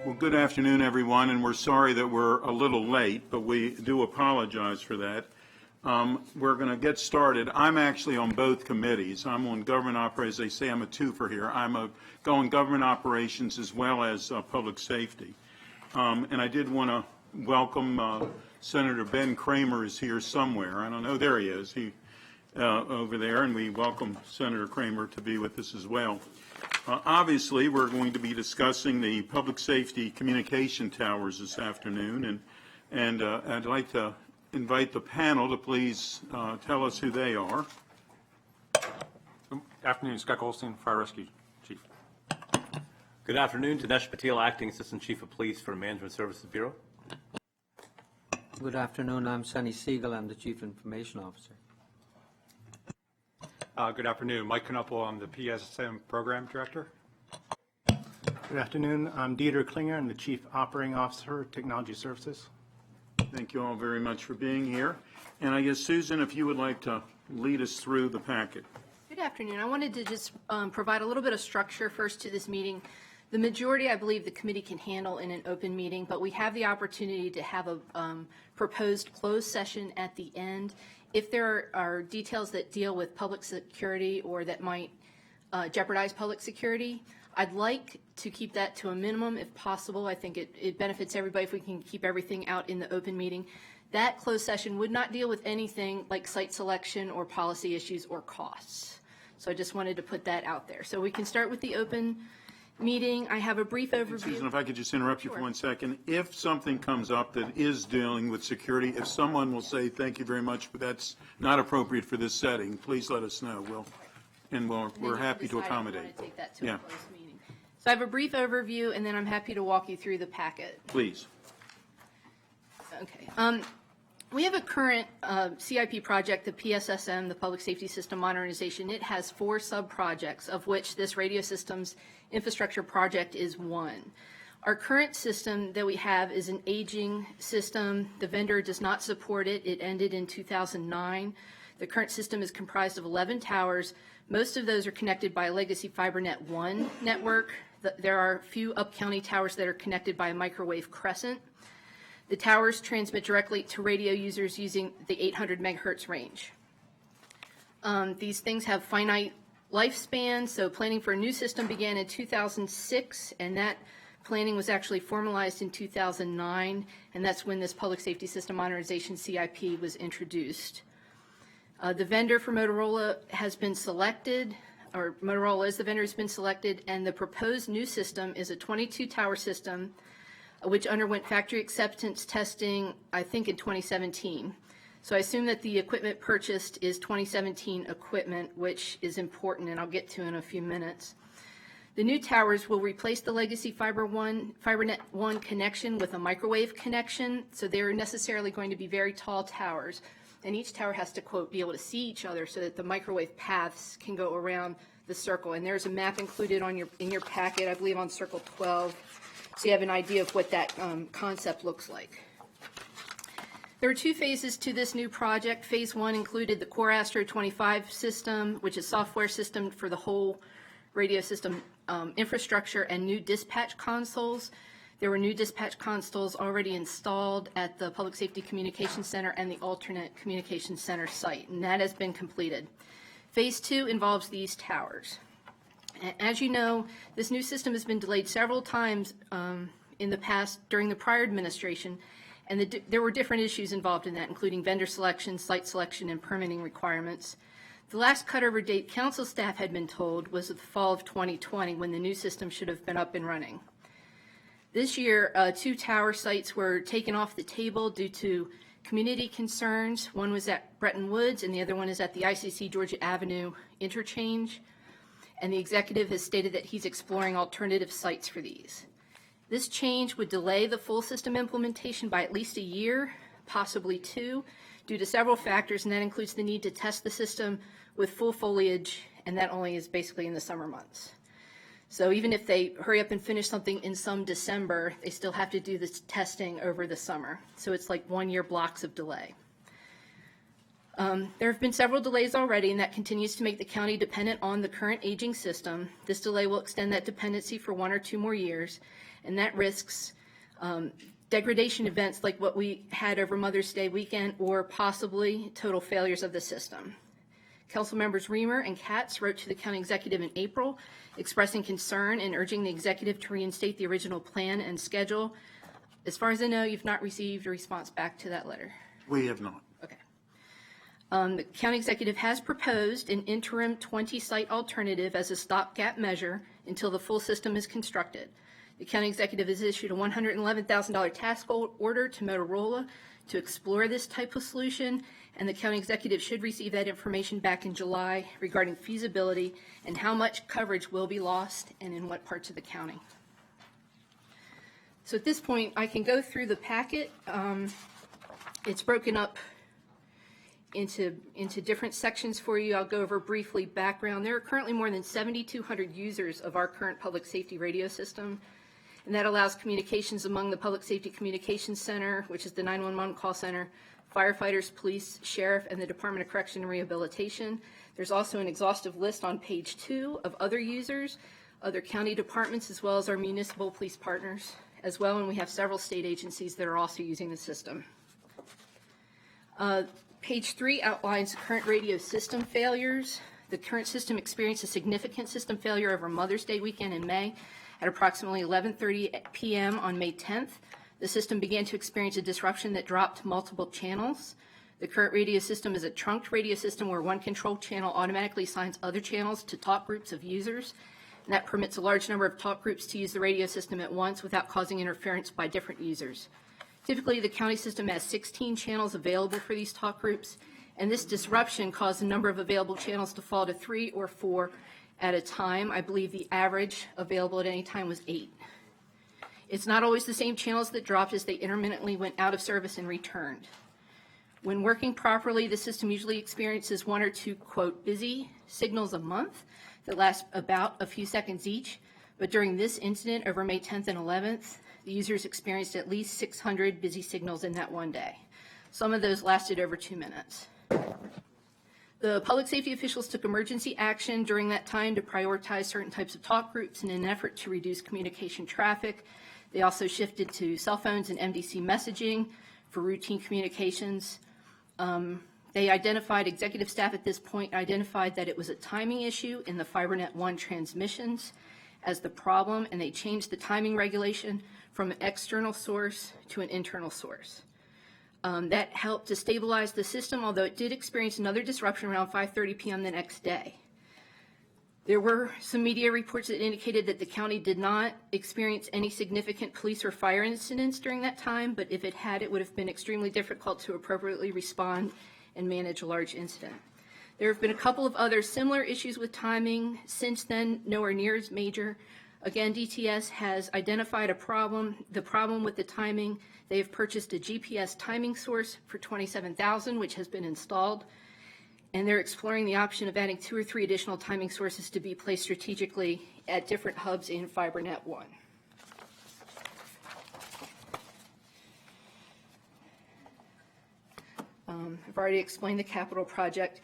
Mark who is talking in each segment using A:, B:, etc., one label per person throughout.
A: Well, good afternoon, everyone, and we're sorry that we're a little late, but we do apologize for that. We're going to get started. I'm actually on both committees. I'm on government operations. They say I'm a twofer here. I'm going government operations as well as public safety. And I did want to welcome Senator Ben Cramer is here somewhere. I don't know. There he is. Over there, and we welcome Senator Cramer to be with us as well. Obviously, we're going to be discussing the public safety communication towers this afternoon, and I'd like to invite the panel to please tell us who they are.
B: Good afternoon, Scott Goldstein, Fire Rescue Chief.
C: Good afternoon, Dinesh Patel, Acting Assistant Chief of Police for Management Services Bureau.
D: Good afternoon, I'm Sonny Siegel, I'm the Chief Information Officer.
B: Good afternoon, Mike Knuppel, I'm the PSM Program Director.
E: Good afternoon, I'm Dieter Klinger, I'm the Chief Operating Officer of Technology Services.
A: Thank you all very much for being here. And I guess, Susan, if you would like to lead us through the packet.
F: Good afternoon. I wanted to just provide a little bit of structure first to this meeting. The majority, I believe, the committee can handle in an open meeting, but we have the opportunity to have a proposed closed session at the end. If there are details that deal with public security or that might jeopardize public security, I'd like to keep that to a minimum if possible. I think it benefits everybody if we can keep everything out in the open meeting. That closed session would not deal with anything like site selection or policy issues or costs. So I just wanted to put that out there. So we can start with the open meeting. I have a brief overview.
A: Susan, if I could just interrupt you for 1 second. If something comes up that is dealing with security, if someone will say, thank you very much, but that's not appropriate for this setting, please let us know. We're happy to accommodate.
F: To take that to a closed meeting. So I have a brief overview, and then I'm happy to walk you through the packet.
A: Please.
F: Okay. We have a current CIP project, the PSSM, the Public Safety System Modernization. It has 4 sub-projects, of which this radio systems infrastructure project is one. Our current system that we have is an aging system. The vendor does not support it. It ended in 2009. The current system is comprised of 11 towers. Most of those are connected by a legacy FiberNet 1 network. There are a few up-county towers that are connected by a microwave crescent. The towers transmit directly to radio users using the 800 megahertz range. These things have finite lifespan, so planning for a new system began in 2006, and that planning was actually formalized in 2009, and that's when this Public Safety System Modernization CIP was introduced. The vendor for Motorola has been selected, or Motorola is the vendor has been selected, and the proposed new system is a 22-tower system which underwent factory acceptance testing, I think, in 2017. So I assume that the equipment purchased is 2017 equipment, which is important, and I'll get to in a few minutes. The new towers will replace the legacy FiberNet 1 connection with a microwave connection, so they're necessarily going to be very tall towers. And each tower has to, quote, be able to see each other so that the microwave paths can go around the circle. And there's a map included on in your packet, I believe on circle 12. So you have an idea of what that concept looks like. There are 2 phases to this new project. Phase 1 included the Core Astro 25 system, which is software system for the whole radio system infrastructure, and new dispatch consoles. There were new dispatch consoles already installed at the Public Safety Communications Center and the alternate Communications Center site, and that has been completed. Phase 2 involves these towers. As you know, this new system has been delayed several times in the past during the prior administration, and there were different issues involved in that, including vendor selection, site selection, and permitting requirements. The last cutover date council staff had been told was the fall of 2020, when the new system should have been up and running. This year, 2 tower sites were taken off the table due to community concerns. One was at Bretton Woods, and the other one is at the ICC Georgia Avenue interchange. And the executive has stated that he's exploring alternative sites for these. This change would delay the full system implementation by at least a year, possibly 2, due to several factors, and that includes the need to test the system with full foliage, and that only is basically in the summer months. So even if they hurry up and finish something in some December, they still have to do this testing over the summer. So it's like 1-year blocks of delay. There have been several delays already, and that continues to make the county dependent on the current aging system. This delay will extend that dependency for 1 or 2 more years, and that risks degradation events like what we had over Mother's Day weekend, or possibly total failures of the system. Council members Reamer and Katz wrote to the county executive in April expressing concern and urging the executive to reinstate the original plan and schedule. As far as I know, you've not received a response back to that letter.
A: We have not.
F: Okay. The county executive has proposed an interim 20-site alternative as a stopgap measure until the full system is constructed. The county executive has issued a $111,000 task order to Motorola to explore this type of solution, and the county executive should receive that information back in July regarding feasibility and how much coverage will be lost and in what parts of the county. So at this point, I can go through the packet. It's broken up into different sections for you. I'll go over briefly background. There are currently more than 7,200 users of our current public safety radio system, and that allows communications among the Public Safety Communications Center, which is the 911 call center, firefighters, police, sheriff, and the Department of Correction and Rehabilitation. There's also an exhaustive list on page 2 of other users, other county departments, as well as our municipal police partners as well, and we have several state agencies that are also using the system. Page 3 outlines the current radio system failures. The current system experienced a significant system failure over Mother's Day weekend in May at approximately 11:30 p.m. on May 10th. The system began to experience a disruption that dropped multiple channels. The current radio system is a trunked radio system where one control channel automatically assigns other channels to talk groups of users, and that permits a large number of talk groups to use the radio system at once without causing interference by different users. Typically, the county system has 16 channels available for these talk groups, and this disruption caused the number of available channels to fall to 3 or 4 at a time. I believe the average available at any time was 8. It's not always the same channels that dropped, as they intermittently went out of service and returned. When working properly, the system usually experiences 1 or 2, quote, busy signals a month that last about a few seconds each. But during this incident over May 10th and 11th, the users experienced at least 600 busy signals in that one day. Some of those lasted over 2 minutes. The public safety officials took emergency action during that time to prioritize certain types of talk groups in an effort to reduce communication traffic. They also shifted to cell phones and MDC messaging for routine communications. They identified, executive staff at this point identified that it was a timing issue in the FiberNet 1 transmissions as the problem, and they changed the timing regulation from an external source to an internal source. That helped to stabilize the system, although it did experience another disruption around 5:30 p.m. the next day. There were some media reports that indicated that the county did not experience any significant police or fire incidents during that time, but if it had, it would have been extremely difficult to appropriately respond and manage a large incident. There have been a couple of other similar issues with timing since then, nowhere near as major. Again, DTS has identified the problem with the timing. They have purchased a GPS timing source for $27,000, which has been installed, and they're exploring the option of adding 2 or 3 additional timing sources to be placed strategically at different hubs in FiberNet 1. I've already explained the capital project.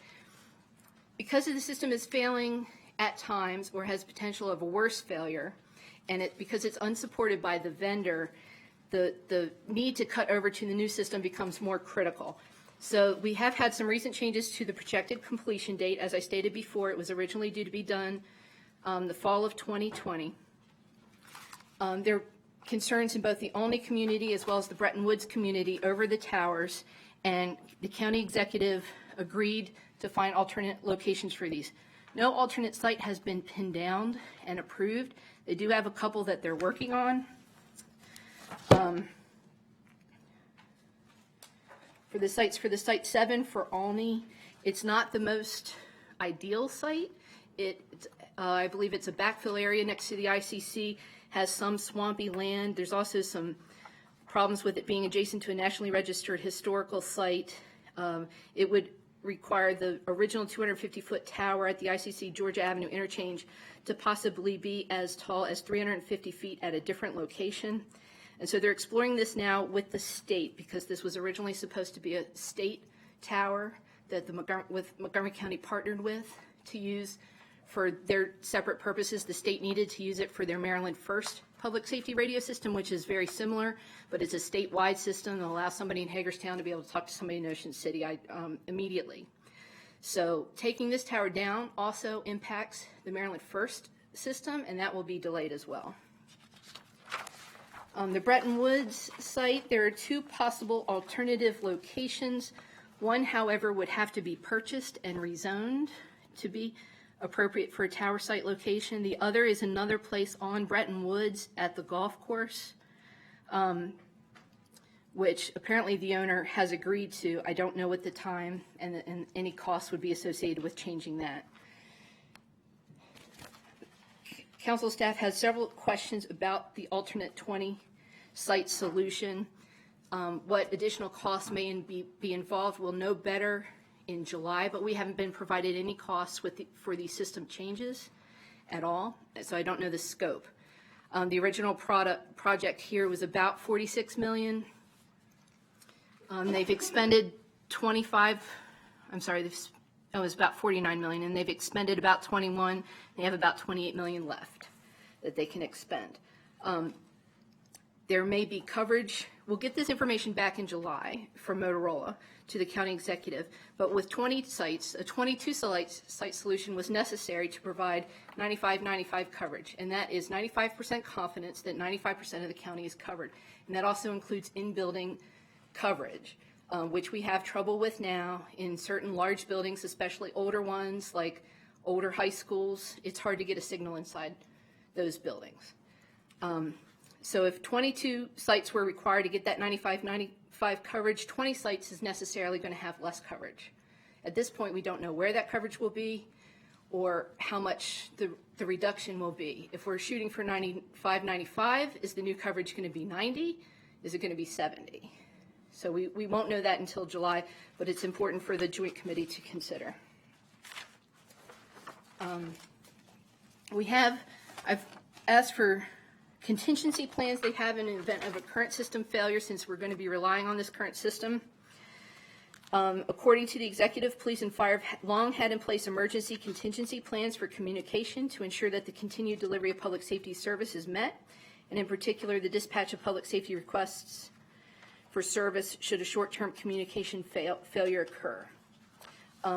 F: Because the system is failing at times or has potential of a worse failure, and because it's unsupported by the vendor, the need to cut over to the new system becomes more critical. So we have had some recent changes to the projected completion date. As I stated before, it was originally due to be done the fall of 2020. There are concerns in both the Olney community as well as the Bretton Woods community over the towers, and the county executive agreed to find alternate locations for these. No alternate site has been pinned down and approved. They do have a couple that they're working on. For the site 7 for Olney, it's not the most ideal site. I believe it's a backfill area next to the ICC, has some swampy land. There's also some problems with it being adjacent to a nationally registered historical site. It would require the original 250-foot tower at the ICC Georgia Avenue interchange to possibly be as tall as 350 feet at a different location. And so they're exploring this now with the state, because this was originally supposed to be a state tower. that Montgomery County partnered with to use for their separate purposes. The state needed to use it for their Maryland First public safety radio system, which is very similar, but it's a statewide system that allows somebody in Hagerstown to be able to talk to somebody in Ocean City immediately. So taking this tower down also impacts the Maryland First system, and that will be delayed as well. The Bretton Woods site, there are two possible alternative locations. One, however, would have to be purchased and rezoned to be appropriate for a tower site location. The other is another place on Bretton Woods at the golf course, which apparently the owner has agreed to. I don't know at the time, and any costs would be associated with changing that. Council staff has several questions about the alternate 20 site solution. What additional costs may be involved, we'll know better in July, but we haven't been provided any costs for these system changes at all, so I don't know the scope. The original project here was about $46 million. They've expended it was about $49 million, and they've expended about 21. They have about $28 million left that they can expend. There may be coverage. We'll get this information back in July from Motorola to the county executive, but with 20 sites, a 22 site solution was necessary to provide 95-95 coverage, and that is 95% confidence that 95% of the county is covered. And that also includes in-building coverage, which we have trouble with now in certain large buildings, especially older ones like older high schools. It's hard to get a signal inside those buildings. So if 22 sites were required to get that 95-95 coverage, 20 sites is necessarily going to have less coverage. At this point, we don't know where that coverage will be or how much the reduction will be. If we're shooting for 95-95, is the new coverage going to be 90? Is it going to be 70? So we won't know that until July, but it's important for the Joint Committee to consider. I've asked for contingency plans they have in the event of a current system failure, since we're going to be relying on this current system. According to the executive, police and fire have long had in place emergency contingency plans for communication to ensure that the continued delivery of public safety service is met, and in particular, the dispatch of public safety requests for service should a short-term communication failure occur.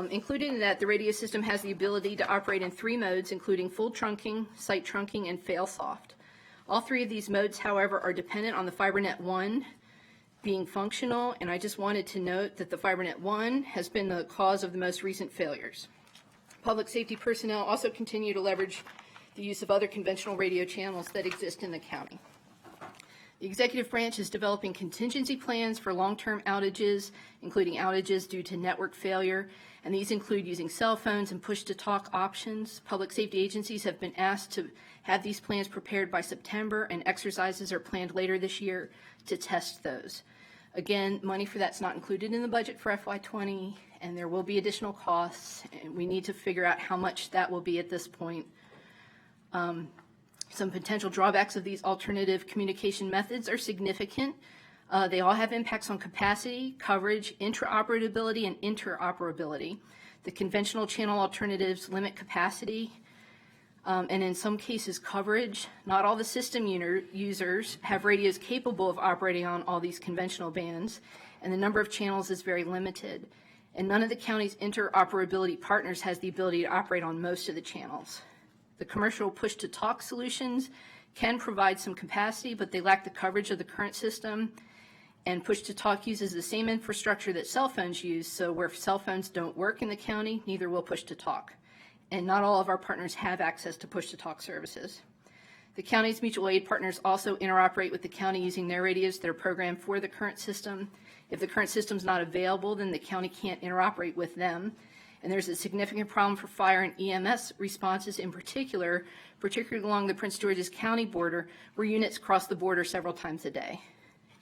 F: Included in that, the radio system has the ability to operate in 3 modes, including full trunking, site trunking, and fail-soft. All 3 of these modes, however, are dependent on the FiberNet 1 being functional, and I just wanted to note that the FiberNet 1 has been the cause of the most recent failures. Public safety personnel also continue to leverage the use of other conventional radio channels that exist in the county. The executive branch is developing contingency plans for long-term outages, including outages due to network failure, and these include using cell phones and push-to-talk options. Public safety agencies have been asked to have these plans prepared by September, and exercises are planned later this year to test those. Again, money for that's not included in the budget for FY20, and there will be additional costs, and we need to figure out how much that will be at this point. Some potential drawbacks of these alternative communication methods are significant. They all have impacts on capacity, coverage, intraoperability, and interoperability. The conventional channel alternatives limit capacity, and in some cases coverage. Not all the system users have radios capable of operating on all these conventional bands, and the number of channels is very limited. And none of the county's interoperability partners has the ability to operate on most of the channels. The commercial push-to-talk solutions can provide some capacity, but they lack the coverage of the current system. And push-to-talk uses the same infrastructure that cell phones use, so where cell phones don't work in the county, neither will push-to-talk. And not all of our partners have access to push-to-talk services. The county's mutual aid partners also interoperate with the county using their radios that are programmed for the current system. If the current system is not available, then the county can't interoperate with them. And there's a significant problem for fire and EMS responses in particular, particularly along the Prince George's County border, where units cross the border several times a day.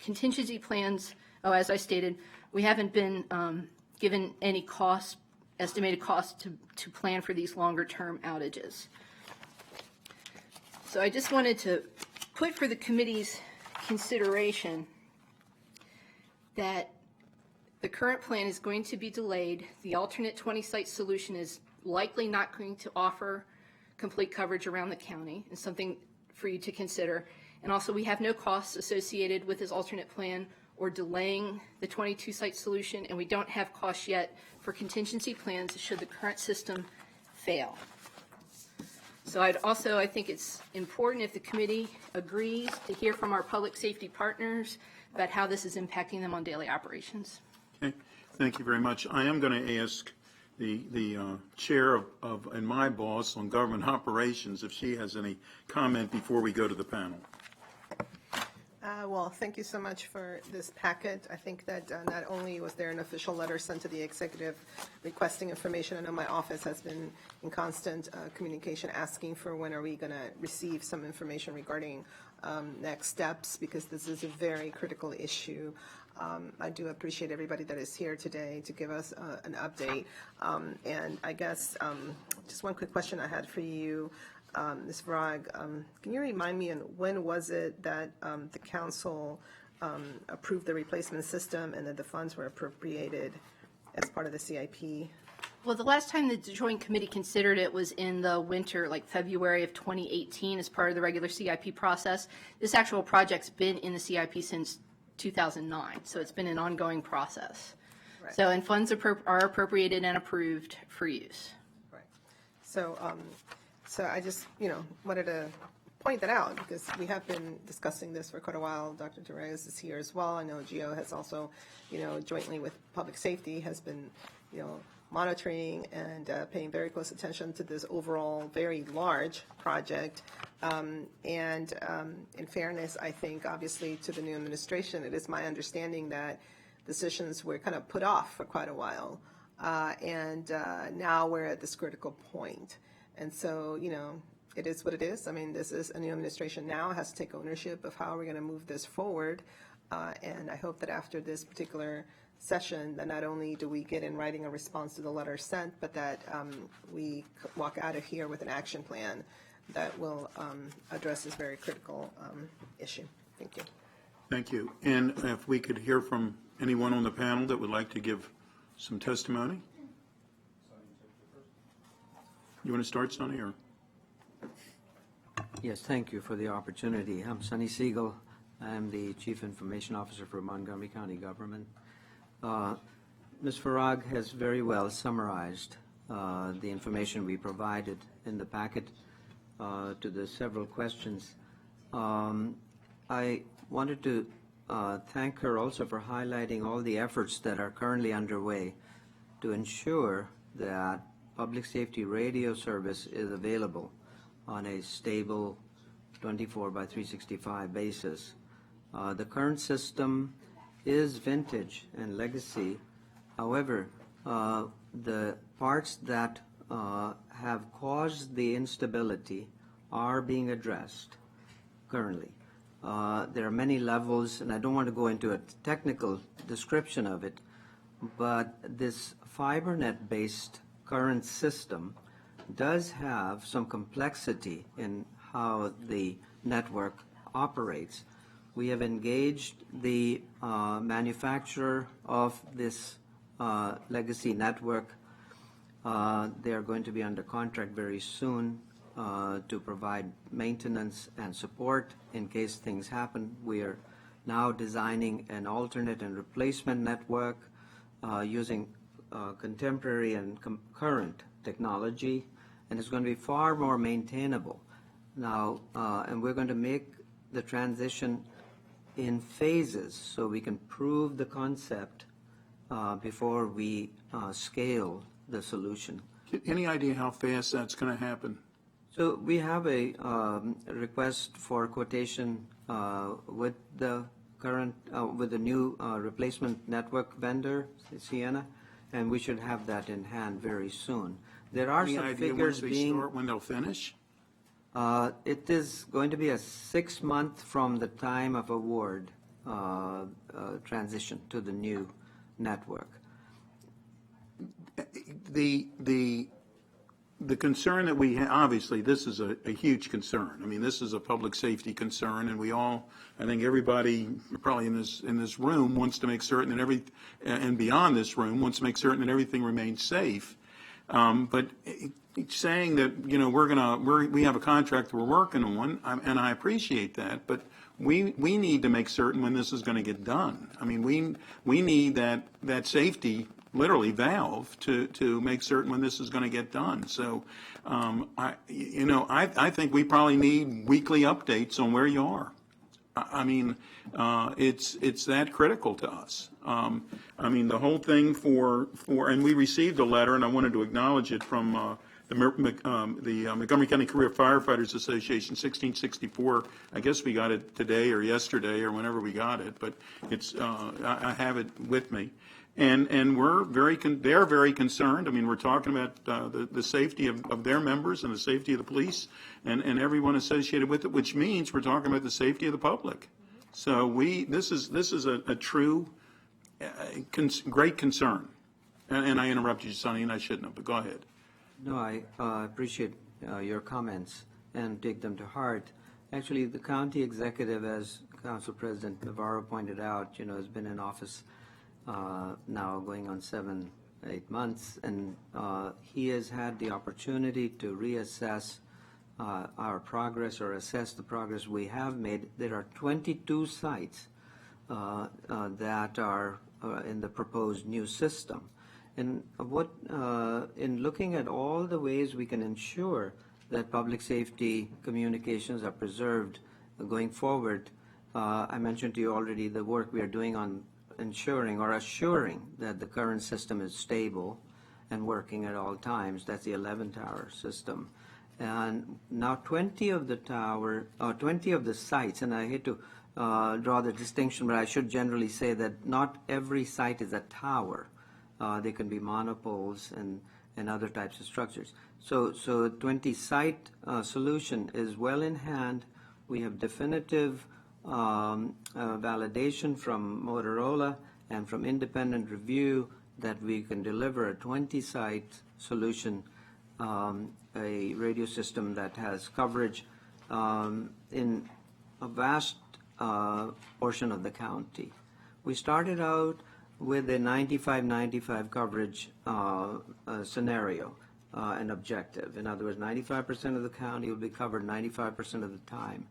F: Contingency plans, as I stated, we haven't been given any estimated costs to plan for these longer-term outages. So I just wanted to put for the committee's consideration that The current plan is going to be delayed. The alternate 20-site solution is likely not going to offer complete coverage around the county, and something for you to consider. And also, we have no costs associated with this alternate plan or delaying the 22-site solution, and we don't have costs yet for contingency plans should the current system fail. So I think it's important if the committee agrees to hear from our public safety partners about how this is impacting them on daily operations.
A: Okay, thank you very much. I am going to ask the chair and my boss on government operations if she has any comment before we go to the panel.
G: Well, thank you so much for this packet. I think that not only was there an official letter sent to the executive requesting information, I know my office has been in constant communication asking for when are we going to receive some information regarding next steps, because this is a very critical issue. I do appreciate everybody that is here today to give us an update. And I guess just one quick question I had for you. Ms. Varag, can you remind me, when was it that the council approved the replacement system and that the funds were appropriated as part of the CIP?
F: Well, the last time the Joint Committee considered it was in the winter, like February of 2018, as part of the regular CIP process. This actual project's been in the CIP since 2009, so it's been an ongoing process.
G: Right.
F: So, and funds are appropriated and approved for use.
G: Right. So, so I just, wanted to point that out, because we have been discussing this for quite a while. Dr. Torres is here as well. I know Gio has also, jointly with public safety has been, monitoring and paying very close attention to this overall very large project. And in fairness, I think obviously to the new administration, it is my understanding that decisions were kind of put off for quite a while. And now we're at this critical point. And so, it is what it is. I mean, this is a new administration now, has to take ownership of how we're going to move this forward. And I hope that after this particular session, that not only do we get in writing a response to the letter sent, but that we walk out of here with an action plan that will address this very critical issue. Thank you.
A: Thank you. And if we could hear from anyone on the panel that would like to give some testimony? You want to start, Sonny, or?
D: Yes, thank you for the opportunity. I'm Sonny Siegel. I'm the Chief Information Officer for Montgomery County Government. Ms. Farag has very well summarized the information we provided in the packet to the several questions. I wanted to thank her also for highlighting all the efforts that are currently underway to ensure that public safety radio service is available on a stable 24/365 basis. The current system is vintage and legacy. However, the parts that have caused the instability are being addressed currently. There are many levels, and I don't want to go into a technical description of it, but this FiberNet-based current system does have some complexity in how the network operates. We have engaged the manufacturer of this legacy network. They are going to be under contract very soon to provide maintenance and support in case things happen. We are now designing an alternate and replacement network using contemporary and current technology, and it's going to be far more maintainable now, and we're going to make the transition in phases so we can prove the concept before we scale the solution.
A: Any idea how fast that's going to happen?
D: So we have a request for quotation with the current, with the new replacement network vendor, Sienna, and we should have that in hand very soon. There are
A: Any
D: some
A: idea
D: figures
A: once they
D: being.
A: start, when they'll finish?
D: It is going to be a 6-month from the time of award transition to the new network.
A: The the concern that we have, obviously, this is a huge concern. I mean, this is a public safety concern, and we all, I think everybody probably in this room wants to make certain that and beyond this room, wants to make certain that everything remains safe. But saying that, you know, we have a contract that we're working on, and I appreciate that, but we need to make certain when this is going to get done. I mean, we need that safety, literally valve, to make certain when this is going to get done. So, I think we probably need weekly updates on where you are. I mean, it's that critical to us. I mean, the whole thing and we received a letter, and I wanted to acknowledge it from the Montgomery County Career Firefighters Association, 1664. I guess we got it today or yesterday or whenever we got it, but I have it with me. And they're very concerned. I mean, we're talking about the safety of their members and the safety of the police and everyone associated with it, which means we're talking about the safety of the public. So this is a true great concern. And I interrupted you, Sonny, and I shouldn't have, but go ahead.
D: No, I appreciate your comments and take them to heart. Actually, the county executive, as Council President Navarro pointed out, has been in office now going on 7-8 months, and he has had the opportunity to reassess our progress or assess the progress we have made. There are 22 sites that are in the proposed new system. And in looking at all the ways we can ensure that public safety communications are preserved going forward, I mentioned to you already the work we are doing on ensuring or assuring that the current system is stable and working at all times. That's the 11-tower system. And now 20 of the sites, and I hate to draw the distinction, but I should generally say that not every site is a tower. They can be monopoles and other types of structures. So 20-site solution is well in hand. We have definitive validation from Motorola and from independent review that we can deliver a 20-site solution, a radio system that has coverage in a vast portion of the county. We started out with a 95-95 coverage scenario, an objective. In other words, 95% of the county will be covered 95% of the time.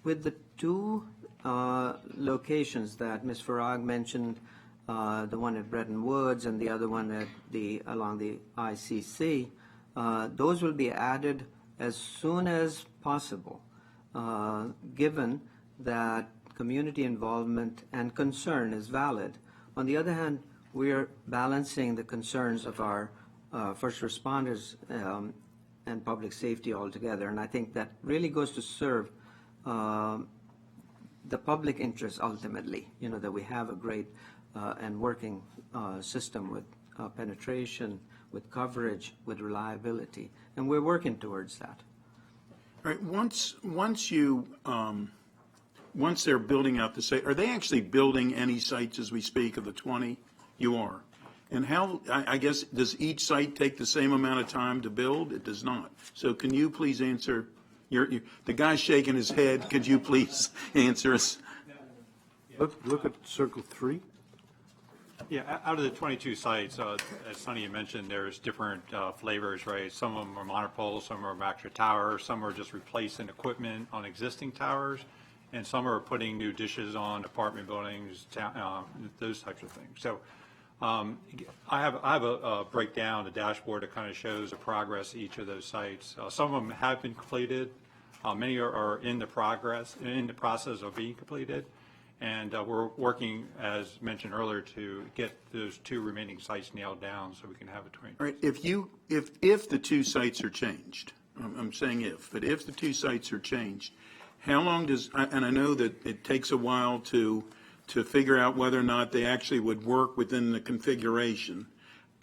D: With the two locations that Ms. Farag mentioned, the one at Bretton Woods and the other one along the ICC, those will be added as soon as possible, given that community involvement and concern is valid. On the other hand, we are balancing the concerns of our first responders and public safety altogether, and I think that really goes to serve the public interest ultimately, that we have a great and working system with penetration, with coverage, with reliability, and we're working towards that.
A: All right, once they're building out the site, are they actually building any sites as we speak of the 20? You are. And how, I guess, does each site take the same amount of time to build? It does not. So can you please answer, the guy shaking his head, could you please answer us?
H: Look at Circle 3.
B: Yeah, out of the 22 sites, as Sonny had mentioned, there's different flavors, right? Some of them are monopoles, some are extra towers, some are just replacing equipment on existing towers, and some are putting new dishes on apartment buildings, those types of things. So I have a breakdown, a dashboard that kind of shows the progress of each of those sites. Some of them have been completed. Many are in the process of being completed. And we're working, as mentioned earlier, to get those two remaining sites nailed down so we can have a 20.
A: All right, if the two sites are changed, I'm saying but if the two sites are changed, how long and I know that it takes a while to figure out whether or not they actually would work within the configuration,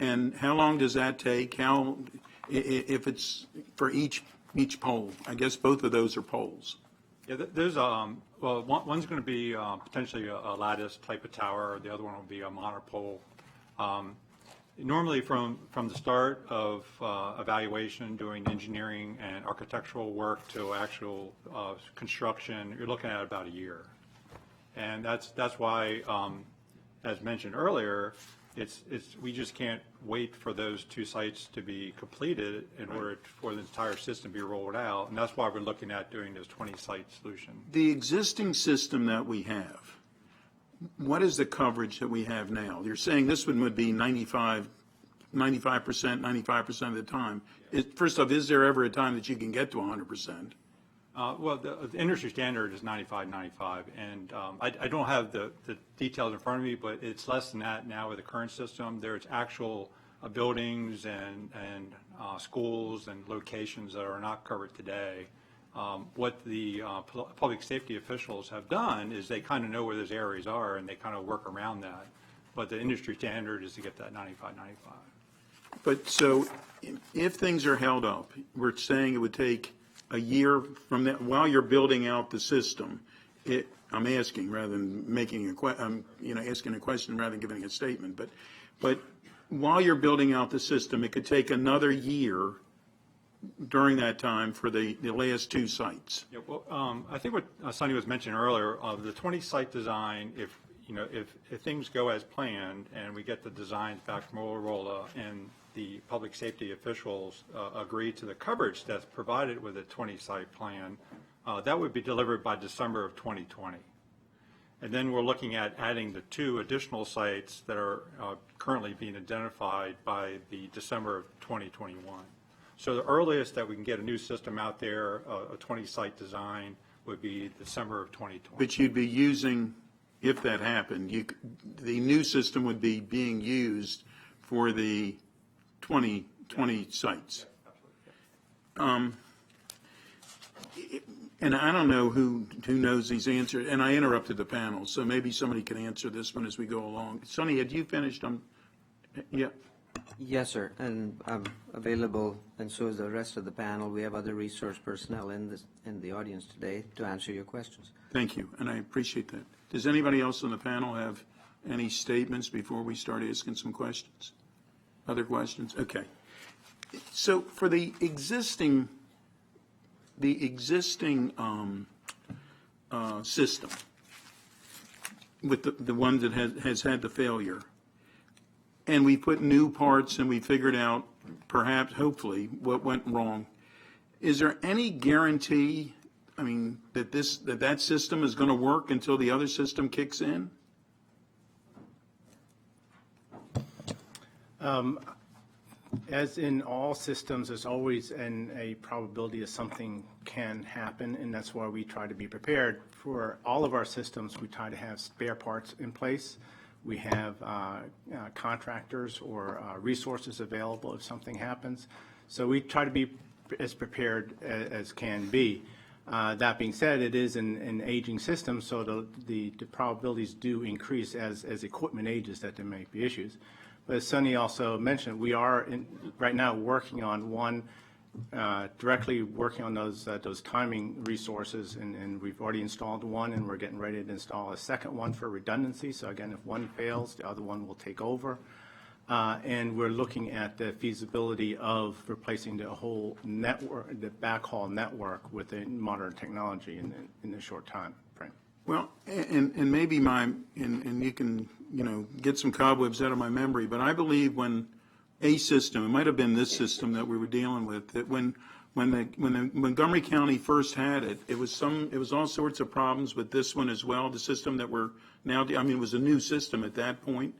A: and how long does that take? If it's for each pole? I guess both of those are poles.
B: Yeah, there's well, one's going to be potentially a lattice type of tower. The other one will be a monopole. Normally from the start of evaluation, doing engineering and architectural work to actual construction, you're looking at about a year. And that's why, as mentioned earlier, we just can't wait for those 2 sites to be completed in order for the entire system to be rolled out. And that's why we're looking at doing this 20-site solution.
A: The existing system that we have, what is the coverage that we have now? You're saying this one would be 95%, 95% of the time. First off, is there ever a time that you can get to 100%?
B: Well, the industry standard is 95, and I don't have the details in front of me, but it's less than that now with the current system. There's actual buildings and schools and locations that are not covered today. What the public safety officials have done is they kind of know where those areas are, and they kind of work around that. But the industry standard is to get that 95.
A: But so if things are held up, we're saying it would take a year from that, while you're building out the system. I'm asking rather than making asking a question rather than giving a statement. But while you're building out the system, it could take another year during that time for the last 2 sites.
B: Yeah, well, I think what Sonny was mentioning earlier, the 20-site design, if things go as planned and we get the designs back from Motorola and the public safety officials agree to the coverage that's provided with a 20-site plan, that would be delivered by December of 2020. And then we're looking at adding the 2 additional sites that are currently being identified by the December of 2021. So the earliest that we can get a new system out there, a 20-site design, would be December of 2020.
A: But you'd be using, if that happened, the new system would be being used for the 20 sites. And I don't know who knows these answers, and I interrupted the panel, so maybe somebody can answer this one as we go along. Sonny, had you finished? Yeah.
D: Yes, sir, and I'm available, and so is the rest of the panel. We have other resource personnel in the audience today to answer your questions.
A: Thank you, and I appreciate that. Does anybody else on the panel have any statements before we start asking some questions? Other questions? Okay. So for the existing system, with the one that has had the failure, and we put new parts and we figured out, perhaps, hopefully, what went wrong, is there any guarantee, that that system is going to work until the other system kicks in?
E: As in all systems, there's always a probability that something can happen, and that's why we try to be prepared. For all of our systems, we try to have spare parts in place. We have contractors or resources available if something happens. So we try to be as prepared as can be. That being said, it is an aging system, so the probabilities do increase as equipment ages that there may be issues. But as Sonny also mentioned, we are right now working on one, directly working on those timing resources, and we've already installed one, and we're getting ready to install a second one for redundancy. So again, if one fails, the other one will take over. And we're looking at the feasibility of replacing the whole network, the backhaul network, with a modern technology in a short time frame.
A: Well, and maybe and you can, get some cobwebs out of my memory, but I believe when a system, it might have been this system that we were dealing with, that when Montgomery County first had it, it was all sorts of problems with this one as well, the system that we're now, it was a new system at that point.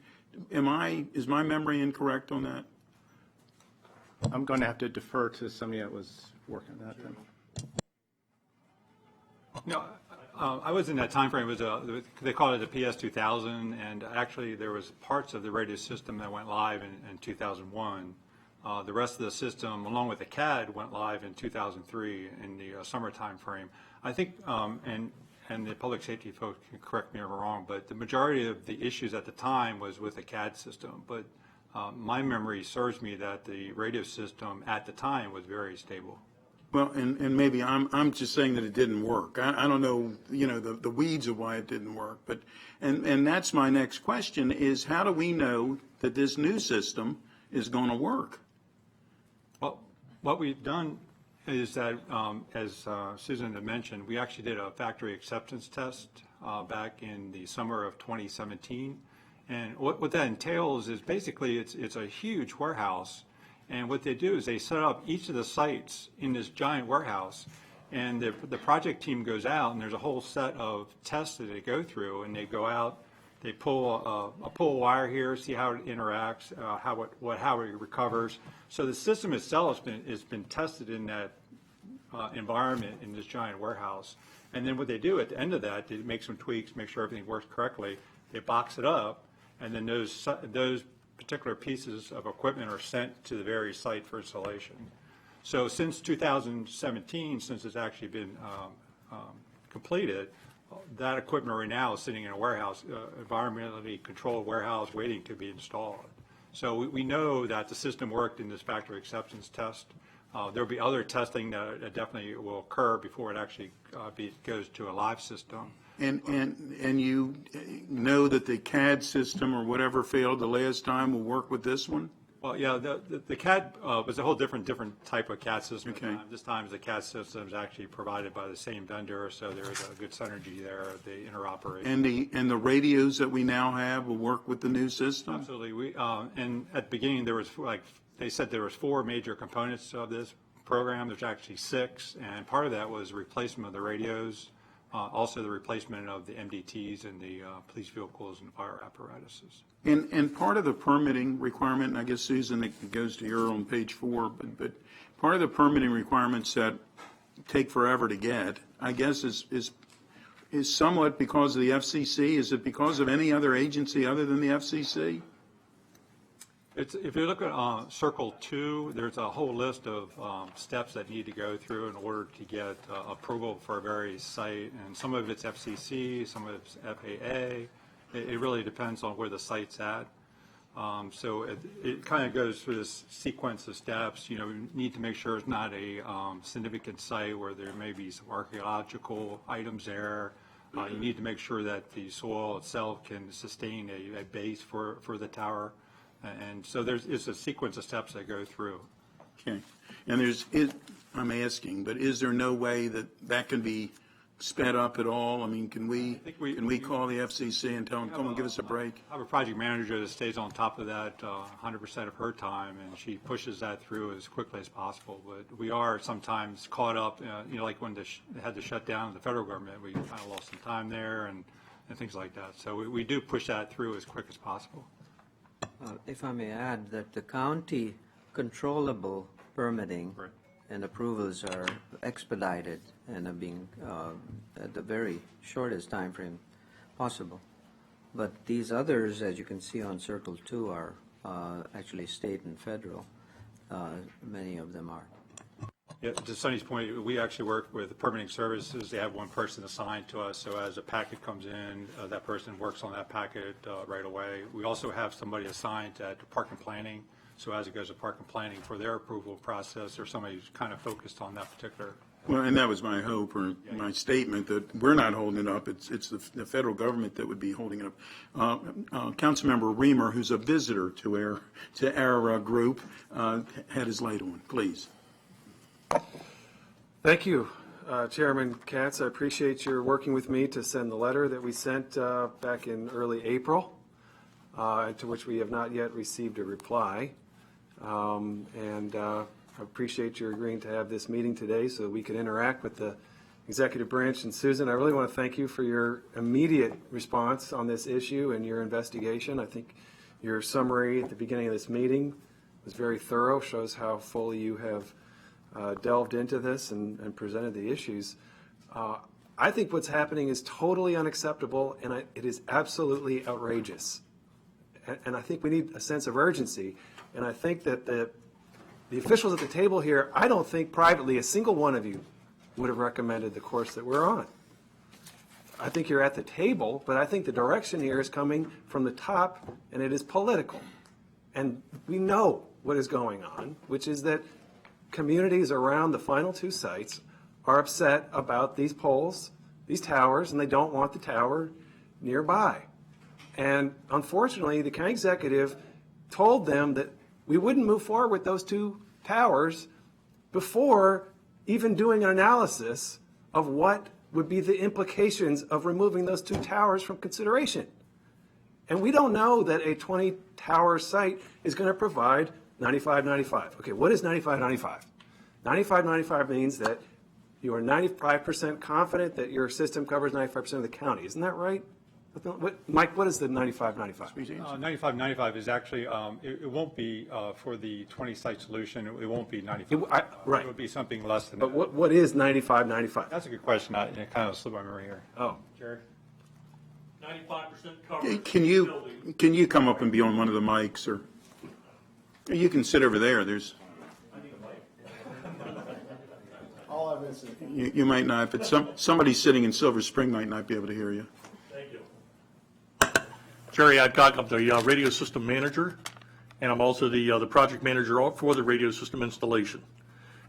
A: Is my memory incorrect on that?
E: I'm going to have to defer to somebody that was working on that then.
B: No, I was in that time frame. It was they called it the PS 2000, and actually there was parts of the radio system that went live in 2001. The rest of the system, along with the CAD, went live in 2003 in the summer time frame. I think, and the public safety folks can correct me if I'm wrong, but the majority of the issues at the time was with the CAD system. But my memory serves me that the radio system at the time was very stable.
A: Well, and maybe I'm just saying that it didn't work. I don't know, the weeds of why it didn't work, but, and that's my next question is how do we know that this new system is going to work?
B: Well, what we've done is that, as Susan had mentioned, we actually did a factory acceptance test back in the summer of 2017. And what that entails is basically it's a huge warehouse. And what they do is they set up each of the sites in this giant warehouse. And the project team goes out, and there's a whole set of tests that they go through. And they go out, they pull a wire here, see how it interacts, how it recovers. So the system itself has been tested in that environment in this giant warehouse. And then what they do at the end of that, they make some tweaks, make sure everything works correctly. They box it up, and then those particular pieces of equipment are sent to the various site for installation. So since 2017, since it's actually been completed, that equipment right now is sitting in a warehouse, environmentally controlled warehouse waiting to be installed. So we know that the system worked in this factory acceptance test. There'll be other testing that definitely will occur before it actually goes to a live system.
A: And you know that the CAD system or whatever failed the last time will work with this one?
B: Well, yeah, the CAD was a whole different type of CAD system.
A: Okay.
B: This time the CAD system is actually provided by the same vendor, so there is a good synergy there. They interoperate.
A: And the radios that we now have will work with the new system?
B: Absolutely. And at the beginning, there was they said there was 4 major components of this program. There's actually 6, and part of that was replacement of the radios, also the replacement of the MDTs and the police vehicles and fire apparatuses.
A: And part of the permitting requirement, and I guess, Susan, it goes to your on page 4, but part of the permitting requirements that take forever to get, I guess, is somewhat because of the FCC. Is it because of any other agency other than the FCC?
B: If you look at Circle 2, there's a whole list of steps that need to go through in order to get approval for a very site, and some of it's FCC, some of it's FAA. It really depends on where the site's at. So it kind of goes through this sequence of steps. You need to make sure it's not a significant site where there may be some archaeological items there. You need to make sure that the soil itself can sustain a base for the tower. And so it's a sequence of steps that go through.
A: Okay. And I'm asking, but is there no way that can be sped up at all? I mean, can we call the FCC and tell them, come and give us a break?
B: I have a project manager that stays on top of that 100% of her time, and she pushes that through as quickly as possible. But we are sometimes caught up, like when they had to shut down the federal government, we kind of lost some time there and things like that. So we do push that through as quick as possible.
D: If I may add that the county controllable permitting
B: Right.
D: and approvals are expedited and are being at the very shortest time frame possible. But these others, as you can see on Circle 2, are actually state and federal. Many of them are.
B: Yeah, to Sonny's point, we actually work with the permitting services. They have one person assigned to us, so as a packet comes in, that person works on that packet right away. We also have somebody assigned to park and planning, so as it goes to park and planning for their approval process, there's somebody who's kind of focused on that particular.
A: Well, and that was my hope or my statement that we're not holding it up. It's the federal government that would be holding it up. Councilmember Reamer, who's a visitor to our group, had his light on. Please.
I: Thank you, Chairman Katz. I appreciate your working with me to send the letter that we sent back in early April, to which we have not yet received a reply. I appreciate your agreeing to have this meeting today so that we could interact with the executive branch. And Susan, I really want to thank you for your immediate response on this issue and your investigation. I think your summary at the beginning of this meeting was very thorough, shows how fully you have delved into this and presented the issues. I think what's happening is totally unacceptable, and it is absolutely outrageous. And I think we need a sense of urgency. And I think that the officials at the table here, I don't think privately a single one of you would have recommended the course that we're on. I think you're at the table, but I think the direction here is coming from the top, and it is political. And we know what is going on, which is that communities around the final two sites are upset about these poles, these towers, and they don't want the tower nearby. And unfortunately, the county executive told them that we wouldn't move forward with those two towers before even doing an analysis of what would be the implications of removing those two towers from consideration. And we don't know that a 20-tower site is going to provide 95-95. Okay, what is 95-95? 95-95 means that you are 95% confident that your system covers 95% of the county. Isn't that right? Mike, what is the 95-95?
B: 95-95 is actually, it won't be for the 20-site solution, it won't be 95.
I: Right.
B: It would be something less than
I: But
B: that.
I: what is 95-95?
B: That's a good question. It kind of slipped my memory here.
I: Oh,
B: Jerry?
J: 95% coverage.
A: Can you come up and be on one of the mics, or you can sit over there, there's. You might not, but somebody sitting in Silver Spring might not be able to hear you.
J: Thank you. Jerry Adcock, I'm the radio system manager, and I'm also the project manager for the radio system installation.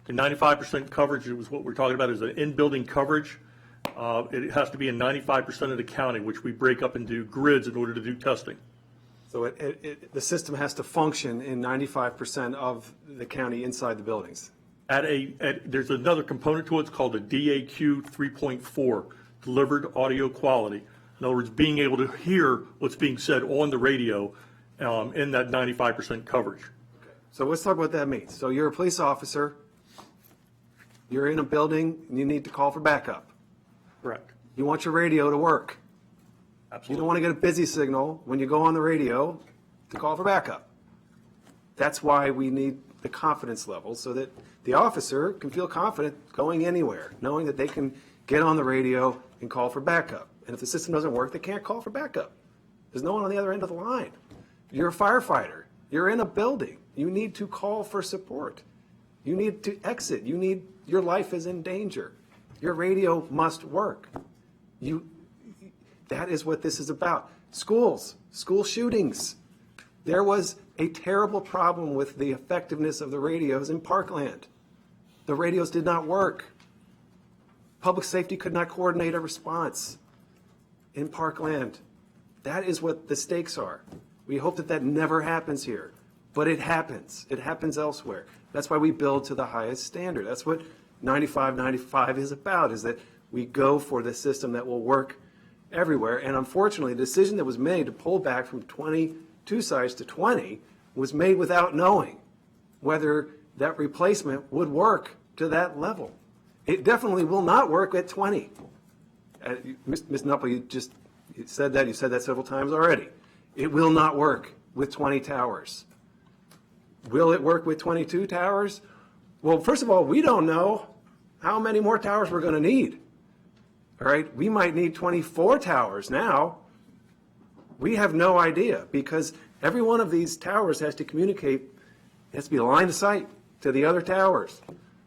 J: The 95% coverage is what we're talking about, is an in-building coverage. It has to be in 95% of the county, which we break up into grids in order to do testing.
I: so the system has to function in 95% of the county inside the buildings.
J: There's another component to it, it's called a DAQ 3.4, delivered audio quality. In other words, being able to hear what's being said on the radio in that 95% coverage.
I: So let's talk about what that means. So you're a police officer, you're in a building, and you need to call for backup.
J: Correct.
I: You want your radio to work. You
J: Absolutely.
I: don't want to get a busy signal when you go on the radio to call for backup. That's why we need the confidence level, so that the officer can feel confident going anywhere, knowing that they can get on the radio and call for backup. And if the system doesn't work, they can't call for backup. There's no one on the other end of the line. You're a firefighter. You're in a building. You need to call for support. You need to exit. Your life is in danger. Your radio must work. That is what this is about. Schools, school shootings. There was a terrible problem with the effectiveness of the radios in Parkland. The radios did not work. Public safety could not coordinate a response in Parkland. That is what the stakes are. We hope that never happens here, but it happens. It happens elsewhere. That's why we build to the highest standard. That's what 95-95 is about, is that we go for the system that will work everywhere. And unfortunately, the decision that was made to pull back from 22 sites to 20 was made without knowing whether that replacement would work to that level. It definitely will not work at 20. Ms. Knupple, you said that. You said that several times already. It will not work with 20 towers. Will it work with 22 towers? Well, first of all, we don't know how many more towers we're going to need. All right, we might need 24 towers now. We have no idea, because every one of these towers has to communicate, it has to be line of sight to the other towers.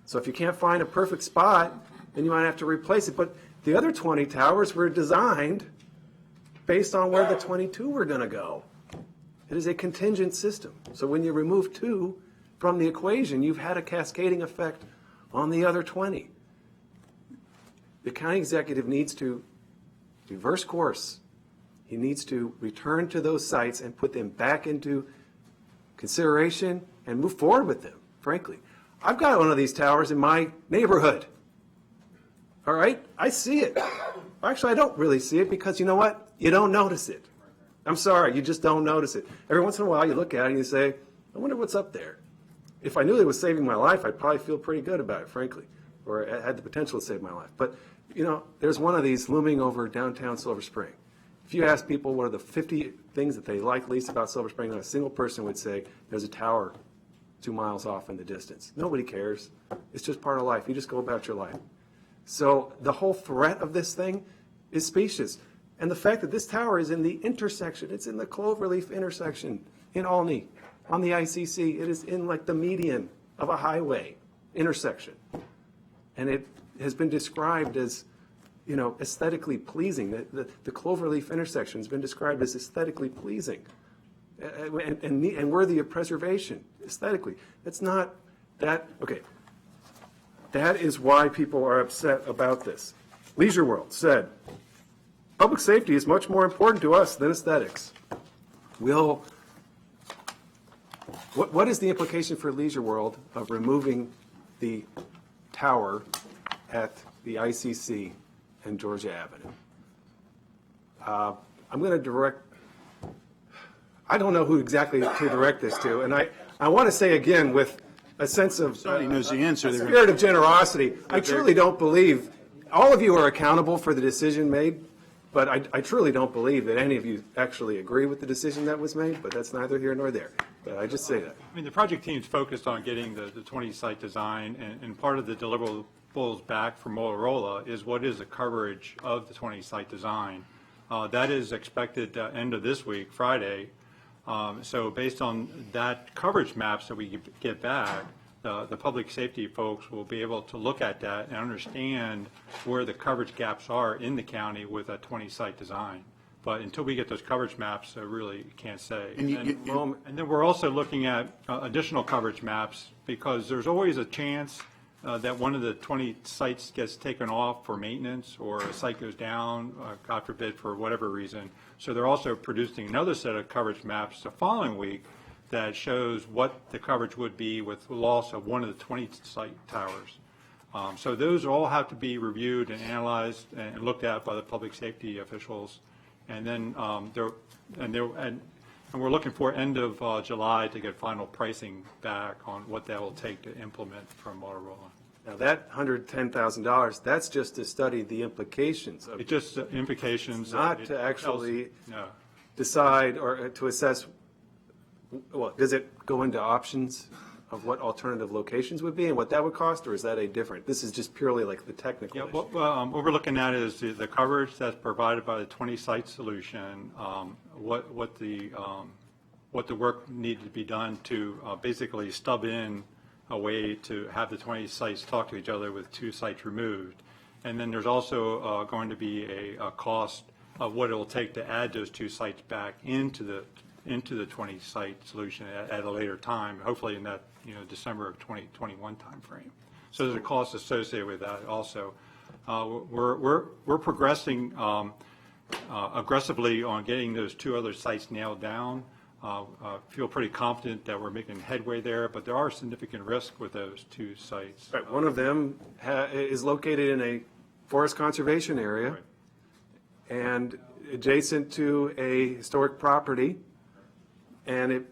I: So if you can't find a perfect spot, then you might have to replace it. But the other 20 towers were designed based on where the 22 were going to go. It is a contingent system. So when you remove 2 from the equation, you've had a cascading effect on the other 20. The county executive needs to reverse course. He needs to return to those sites and put them back into consideration and move forward with them, frankly. I've got one of these towers in my neighborhood. All right? I see it. Actually, I don't really see it, because you know what? You don't notice it. I'm sorry, you just don't notice it. Every once in a while you look at it and you say, I wonder what's up there. If I knew it was saving my life, I'd probably feel pretty good about it, frankly, or it had the potential to save my life. But, there's one of these looming over downtown Silver Spring. If you ask people what are the 50 things that they like least about Silver Spring, not a single person would say there's a tower 2 miles off in the distance. Nobody cares. It's just part of life. You just go about your life. So the whole threat of this thing is specious. And the fact that this tower is in the intersection, it's in the Cloverleaf intersection in Olney, on the ICC. It is in like the median of a highway intersection. And it has been described as, aesthetically pleasing. The Cloverleaf intersection has been described as aesthetically pleasing and worthy of preservation aesthetically. It's not that, okay, that is why people are upset about this. Leisure World said, public safety is much more important to us than aesthetics. What is the implication for Leisure World of removing the tower at the ICC and Georgia Avenue? I'm going to direct, I don't know who exactly to direct this to, and I want to say again with a sense of
A: Somebody knows the answer.
I: a spirit of generosity, I truly don't believe, all of you are accountable for the decision made, but I truly don't believe that any of you actually agree with the decision that was made, but that's neither here nor there. But I just say that.
B: I mean, the project team's focused on getting the 20-site design, and part of the deliverables back from Motorola is what is the coverage of the 20-site design. That is expected end of this week, Friday. So based on that coverage maps that we get back, the public safety folks will be able to look at that and understand where the coverage gaps are in the county with a 20-site design. But until we get those coverage maps, I really can't say. And then we're also looking at additional coverage maps, because there's always a chance that one of the 20 sites gets taken off for maintenance, or a site goes down, God forbid, for whatever reason. So they're also producing another set of coverage maps the following week that shows what the coverage would be with the loss of one of the 20 site towers. So those all have to be reviewed and analyzed and looked at by the public safety officials. And then we're looking for end of July to get final pricing back on what that will take to implement from Motorola.
I: Now, that $110,000, that's just to study the implications of it.
B: It's just implications.
I: Not to actually
B: No.
I: decide or to assess, well, does it go into options of what alternative locations would be and what that would cost, or is that a different? This is just purely like the technical
B: Yeah,
I: issue.
B: what we're looking at is the coverage that's provided by the 20-site solution, what the work needed to be done to basically stub in a way to have the 20 sites talk to each other with 2 sites removed. And then there's also going to be a cost of what it will take to add those 2 sites back into the 20-site solution at a later time, hopefully in that December of 2021 timeframe. So there's a cost associated with that also. We're progressing aggressively on getting those 2 other sites nailed down. Feel pretty confident that we're making headway there, but there are significant risks with those 2 sites.
I: Right, one of them is located in a forest conservation area and adjacent to a historic property, and it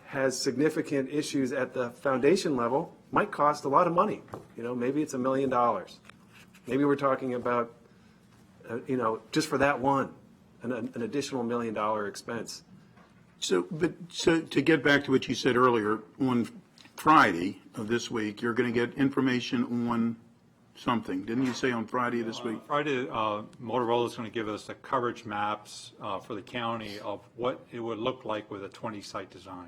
I: has significant issues at the foundation level, might cost a lot of money. Maybe it's $1 million. Maybe we're talking about, just for that one, an additional $1 million expense.
A: So to get back to what you said earlier, on Friday of this week, you're going to get information on something. Didn't you say on Friday this week?
B: Friday, Motorola is going to give us the coverage maps for the county of what it would look like with a 20-site design.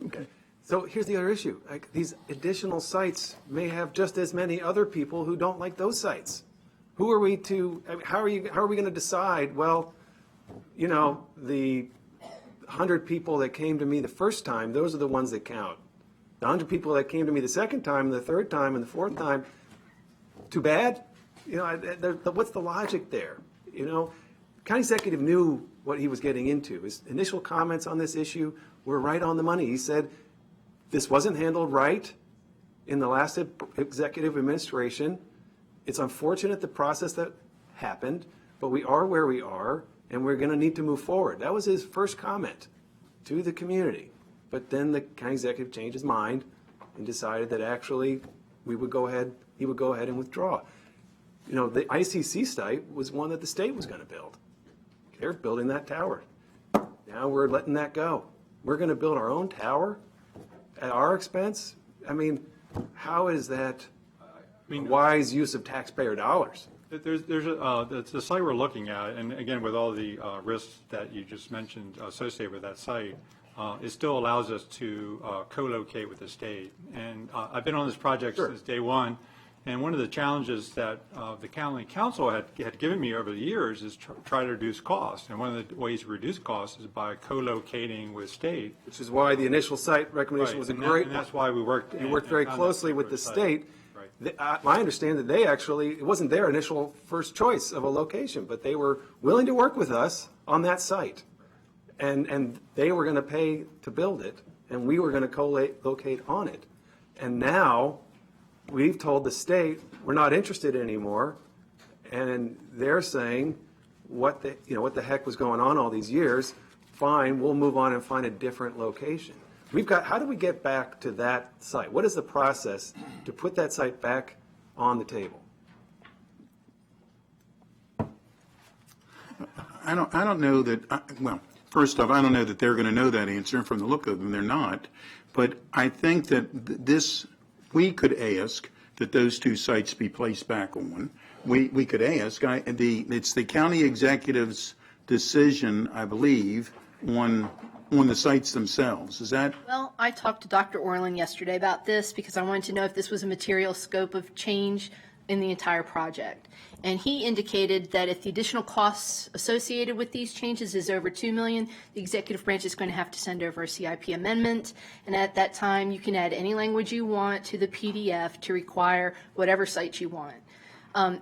I: Okay. So here's the other issue. Like, these additional sites may have just as many other people who don't like those sites. Who are we to, how are we going to decide, well, the 100 people that came to me the first time, those are the ones that count. The 100 people that came to me the second time, the third time, and the fourth time, too bad? What's the logic there? County executive knew what he was getting into. His initial comments on this issue were right on the money. He said, this wasn't handled right in the last executive administration. It's unfortunate the process that happened, but we are where we are, and we're going to need to move forward. That was his first comment to the community. But then the county executive changed his mind and decided that actually he would go ahead and withdraw. The ICC site was one that the state was going to build. They're building that tower. Now we're letting that go. We're going to build our own tower at our expense? I mean, how is that wise use of taxpayer dollars?
B: There's the site we're looking at, and again, with all the risks that you just mentioned associated with that site, it still allows us to co-locate with the state. And I've been on this project since day one, And one of the challenges that the county council had given me over the years is try to reduce costs. And one of the ways to reduce costs is by co-locating with state.
I: Which is why the initial site recommendation
B: Right,
I: was a
B: and
I: great
B: and
I: one.
B: that's why we worked.
I: You worked very
B: and found
I: closely
B: that
I: with the
B: site.
I: state.
B: Right.
I: I understand that they actually, it wasn't their initial first choice of a location, but they were willing to work with us on that site. And they were going to pay to build it, and we were going to co-locate on it. And now, we've told the state, we're not interested anymore, and they're saying, what the heck was going on all these years? Fine, we'll move on and find a different location. How do we get back to that site? What is the process to put that site back on the table?
A: I don't know that, well, first off, I don't know that they're going to know that answer. From the look of them, they're not. But I think that we could ask that those two sites be placed back on. We could ask, it's the county executive's decision, I believe, on the sites themselves. Is that?
F: Well, I talked to Dr. Orland yesterday about this because I wanted to know if this was a material scope of change in the entire project. And he indicated that if the additional costs associated with these changes is over $2 million, the executive branch is going to have to send over a CIP amendment. And at that time, you can add any language you want to the PDF to require whatever sites you want.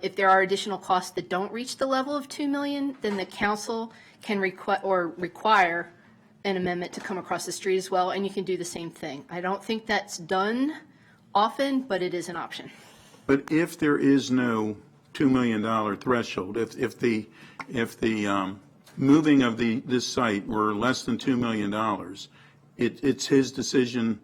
F: If there are additional costs that don't reach the level of $2 million, then the council can require an amendment to come across the street as well, and you can do the same thing. I don't think that's done often, but it is an option.
A: But if there is no $2 million threshold, if the moving of this site were less than $2 million, it's his decision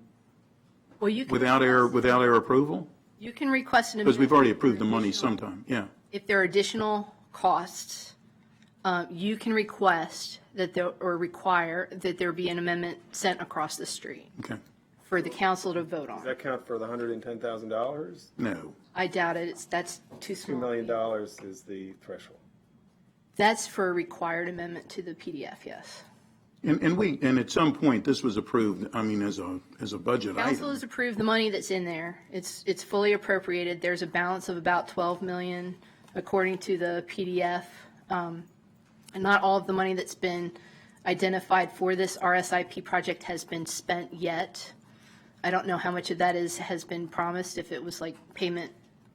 F: Well, you can
A: without our approval?
F: You can request an
A: Because
F: amendment.
A: we've already approved the money sometime, yeah.
F: If there are additional costs, you can request that or require that there be an amendment sent across the street
A: Okay.
F: for the council to vote
I: Does
F: on.
I: that count for the $110,000?
A: No.
F: I doubt it. That's too
I: $2
F: small.
I: million is the threshold.
F: That's for a required amendment to the PDF, yes.
A: And at some point, this was approved, I mean, as a budget
F: Council
A: item.
F: has approved the money that's in there. It's fully appropriated. There's a balance of about 12 million according to the PDF. And not all of the money that's been identified for this RSIP project has been spent yet. I don't know how much of that has been promised, if it was like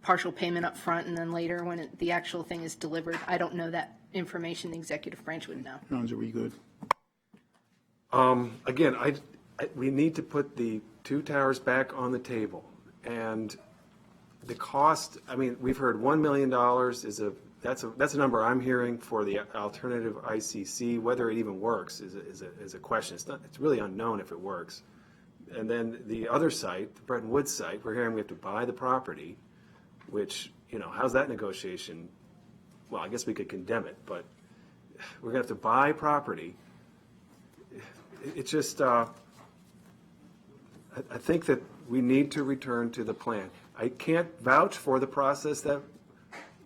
F: partial payment up front and then later when the actual thing is delivered. I don't know that information. The executive branch would know.
A: Hans, are we good?
I: Again, we need to put the two towers back on the table. And the cost, I mean, we've heard $1 million that's a number I'm hearing for the alternative ICC. Whether it even works is a question. It's really unknown if it works. And then the other site, the Bretton Woods site, we're hearing we have to buy the property, which, how's that negotiation? Well, I guess we could condemn it, but we're going to have to buy property. It's just, I think that we need to return to the plan. I can't vouch for the process that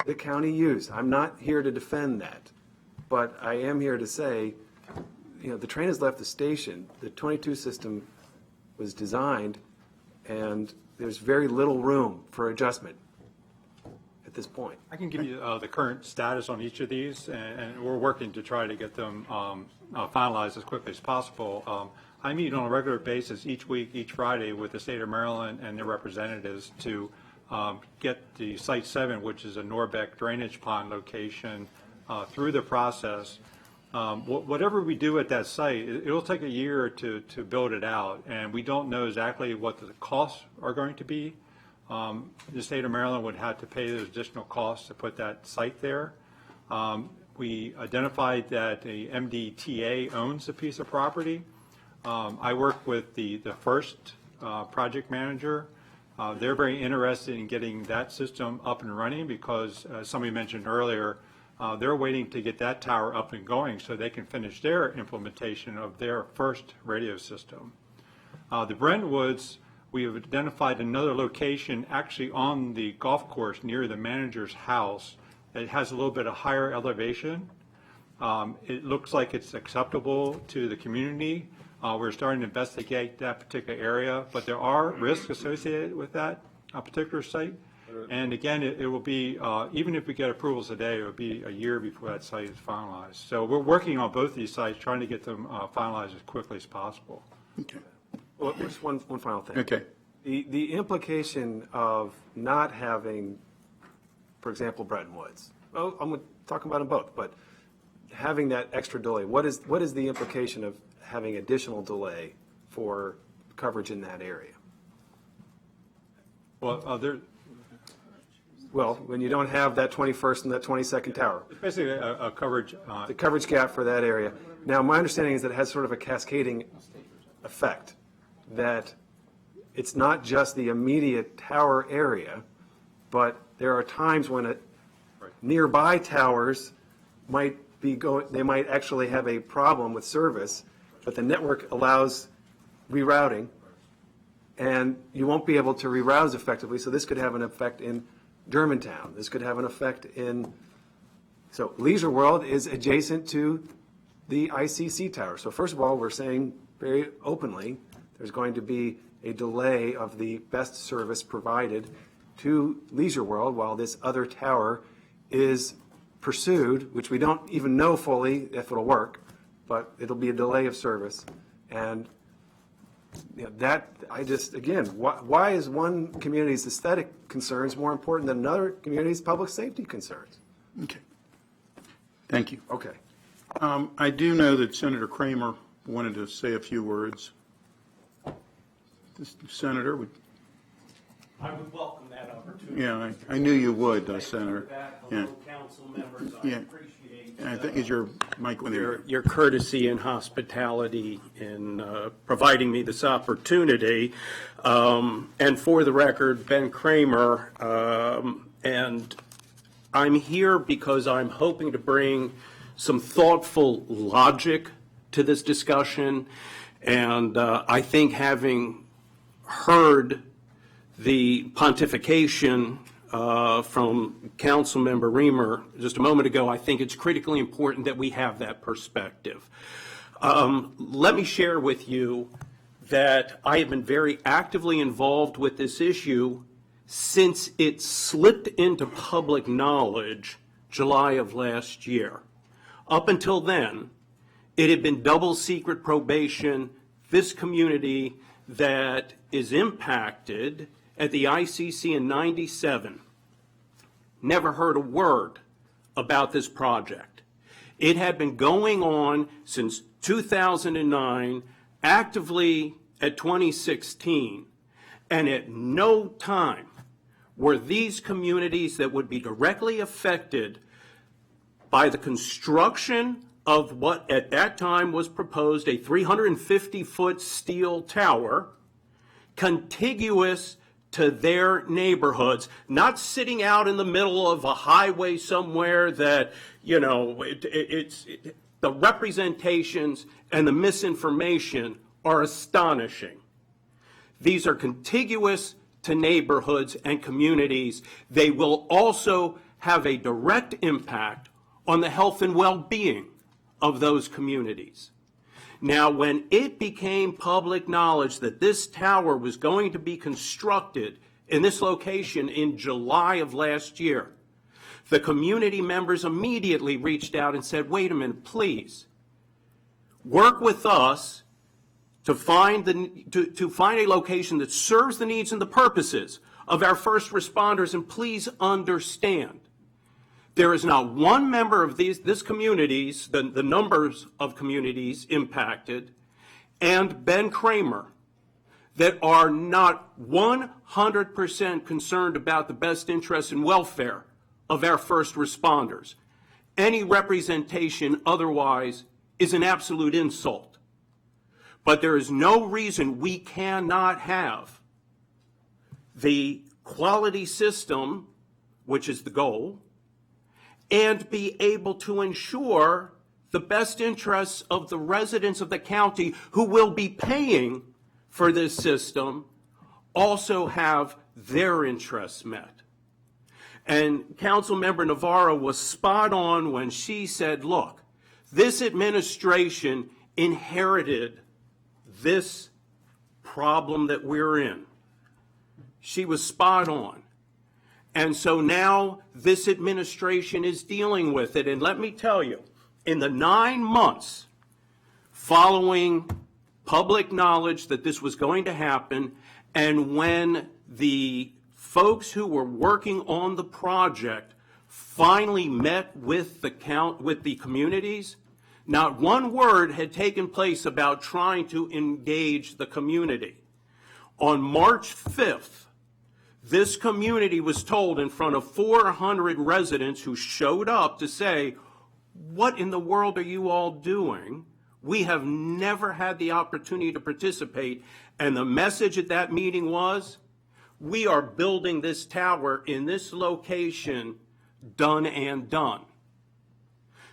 I: the county used. I'm not here to defend that, but I am here to say, the train has left the station. The 22 system was designed, and there's very little room for adjustment at this point.
B: I can give you the current status on each of these, and we're working to try to get them finalized as quickly as possible. I meet on a regular basis each week, each Friday, with the state of Maryland and their representatives to get the Site 7, which is a Norbeck drainage pond location, through the process. Whatever we do at that site, it'll take a year to build it out, and we don't know exactly what the costs are going to be. The state of Maryland would have to pay those additional costs to put that site there. We identified that the MDTA owns a piece of property. I work with the first project manager. They're very interested in getting that system up and running because, as somebody mentioned earlier, they're waiting to get that tower up and going so they can finish their implementation of their first radio system. The Brentwoods, we have identified another location actually on the golf course near the manager's house. It has a little bit of higher elevation. It looks like it's acceptable to the community. We're starting to investigate that particular area, but there are risks associated with that particular site. And again, it will be, even if we get approvals today, it will be a year before that site is finalized. So we're working on both these sites, trying to get them finalized as quickly as possible.
A: Okay.
I: Well, just one final thing.
A: Okay.
I: The implication of not having, for example, Bretton Woods, well, I'm talking about them both, but having that extra delay, what is the implication of having additional delay for coverage in that area?
B: Well,
I: Well, when you don't have that 21st and that 22nd tower,
B: it's basically a coverage,
I: the coverage gap for that area. Now, my understanding is that it has sort of a cascading effect, that it's not just the immediate tower area, but there are times when nearby towers might they might actually have a problem with service, but the network allows rerouting, and you won't be able to reroute effectively, so this could have an effect in Germantown. This could have an effect in, so Leisure World is adjacent to the ICC tower. So first of all, we're saying very openly, there's going to be a delay of the best service provided to Leisure World while this other tower is pursued, which we don't even know fully if it'll work, but it'll be a delay of service. And that, again, why is one community's aesthetic concerns more important than another community's public safety concerns?
A: Okay. Thank you.
I: Okay.
A: I do know that Senator Kramer wanted to say a few words. Senator,
K: I would welcome that opportunity.
A: yeah, I knew you would, Senator. Yeah.
K: Hello, council members. I
A: Yeah.
K: appreciate
A: I think is your mic when
K: your courtesy and hospitality in providing me this opportunity. And for the record, Ben Kramer, and I'm here because I'm hoping to bring some thoughtful logic to this discussion. And I think having heard the pontification from Councilmember Reamer just a moment ago, I think it's critically important that we have that perspective. Let me share with you that I have been very actively involved with this issue since it slipped into public knowledge July of last year. Up until then, it had been double secret probation, this community that is impacted at the ICC in '97. Never heard a word about this project. It had been going on since 2009, actively at 2016, and at no time were these communities that would be directly affected by the construction of what at that time was proposed a 350-foot steel tower contiguous to their neighborhoods, not sitting out in the middle of a highway somewhere that, the representations and the misinformation are astonishing. These are contiguous to neighborhoods and communities. They will also have a direct impact on the health and well-being of those communities. Now, when it became public knowledge that this tower was going to be constructed in this location in July of last year, the community members immediately reached out and said, wait a minute, please, work with us to find a location that serves the needs and the purposes of our first responders, and please understand, there is not one member of this communities, the numbers of communities impacted, and Ben Kramer, that are not 100% concerned about the best interests and welfare of our first responders. Any representation otherwise is an absolute insult. But there is no reason we cannot have the quality system, which is the goal, and be able to ensure the best interests of the residents of the county who will be paying for this system also have their interests met. And Councilmember Navarro was spot on when she said, look, this administration inherited this problem that we're in. She was spot on. And so now this administration is dealing with it. And let me tell you, in the 9 months following public knowledge that this was going to happen, and when the folks who were working on the project finally met with the communities, not one word had taken place about trying to engage the community. On March 5th, this community was told in front of 400 residents who showed up to say, what in the world are you all doing? We have never had the opportunity to participate. And the message at that meeting was, we are building this tower in this location, done and done.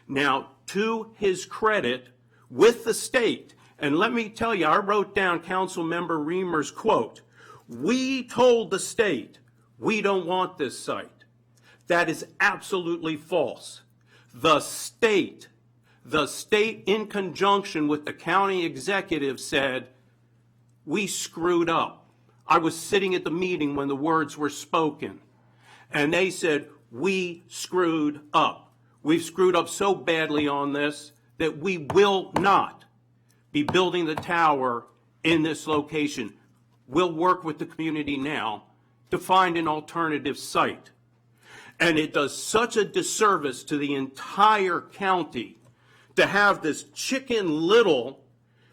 K: Now, to his credit, with the state, and let me tell you, I wrote down Councilmember Reamer's quote, we told the state, we don't want this site. That is absolutely false. The state in conjunction with the county executive said, we screwed up. I was sitting at the meeting when the words were spoken, and they said, we screwed up. We've screwed up so badly on this that we will not be building the tower in this location. We'll work with the community now to find an alternative site. And it does such a disservice to the entire county to have this Chicken Little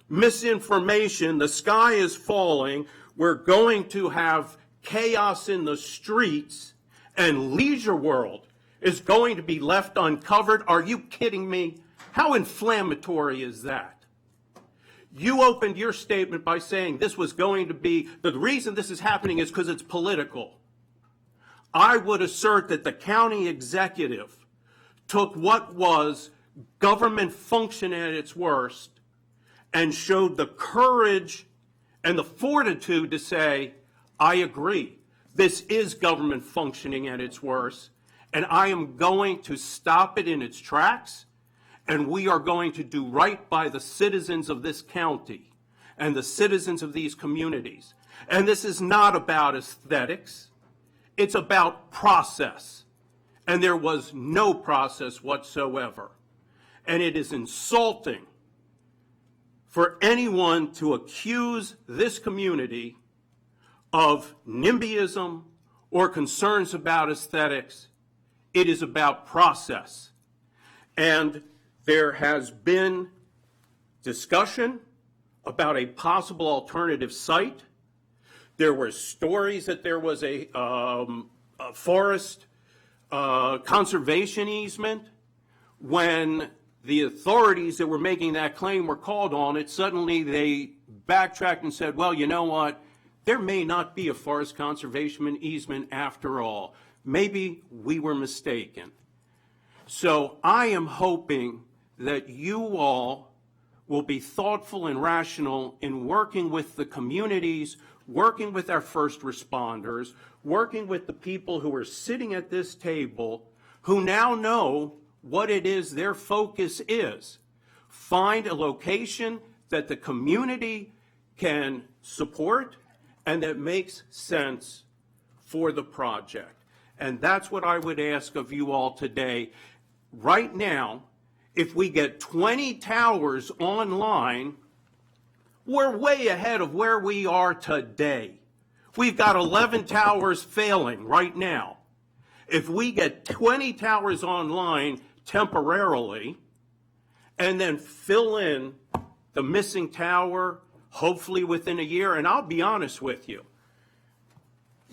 K: misinformation. The sky is falling. We're going to have chaos in the streets, and Leisure World is going to be left uncovered. Are you kidding me? How inflammatory is that? You opened your statement by saying this was going to be, the reason this is happening is because it's political. I would assert that the county executive took what was government function at its worst and showed the courage and the fortitude to say, I agree, this is government functioning at its worst, and I am going to stop it in its tracks, and we are going to do right by the citizens of this county and the citizens of these communities. And this is not about aesthetics. It's about process. And there was no process whatsoever. And it is insulting for anyone to accuse this community of NIMBYism or concerns about aesthetics. It is about process. And there has been discussion about a possible alternative site. There were stories that there was a forest conservation easement. When the authorities that were making that claim were called on it, suddenly they backtracked and said, well, you know what? There may not be a forest conservation easement after all. Maybe we were mistaken. So I am hoping that you all will be thoughtful and rational in working with the communities, working with our first responders, working with the people who are sitting at this table, who now know what it is their focus is. Find a location that the community can support and that makes sense for the project. And that's what I would ask of you all today. Right now, if we get 20 towers online, we're way ahead of where we are today. We've got 11 towers failing right now. If we get 20 towers online temporarily and then fill in the missing tower, hopefully within a year, and I'll be honest with you,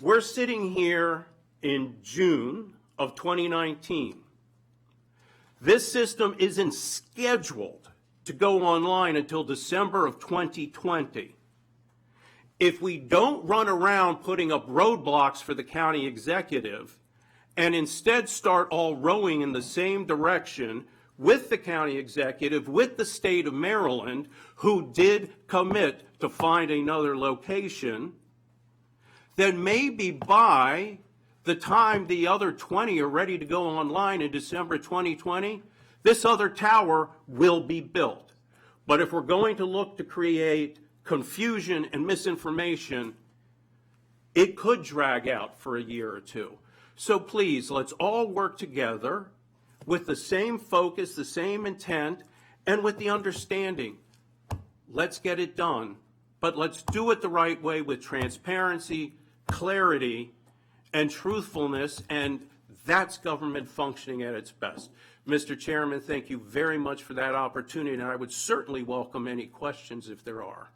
K: we're sitting here in June of 2019. This system isn't scheduled to go online until December of 2020. If we don't run around putting up roadblocks for the county executive and instead start all rowing in the same direction with the county executive, with the state of Maryland, who did commit to find another location, then maybe by the time the other 20 are ready to go online in December 2020, this other tower will be built. But if we're going to look to create confusion and misinformation, it could drag out for a year or two. So please, let's all work together with the same focus, the same intent, and with the understanding. Let's get it done, but let's do it the right way with transparency, clarity, and truthfulness, and that's government functioning at its best. Mr. Chairman, thank you very much for that opportunity, and I would certainly welcome any questions if there are.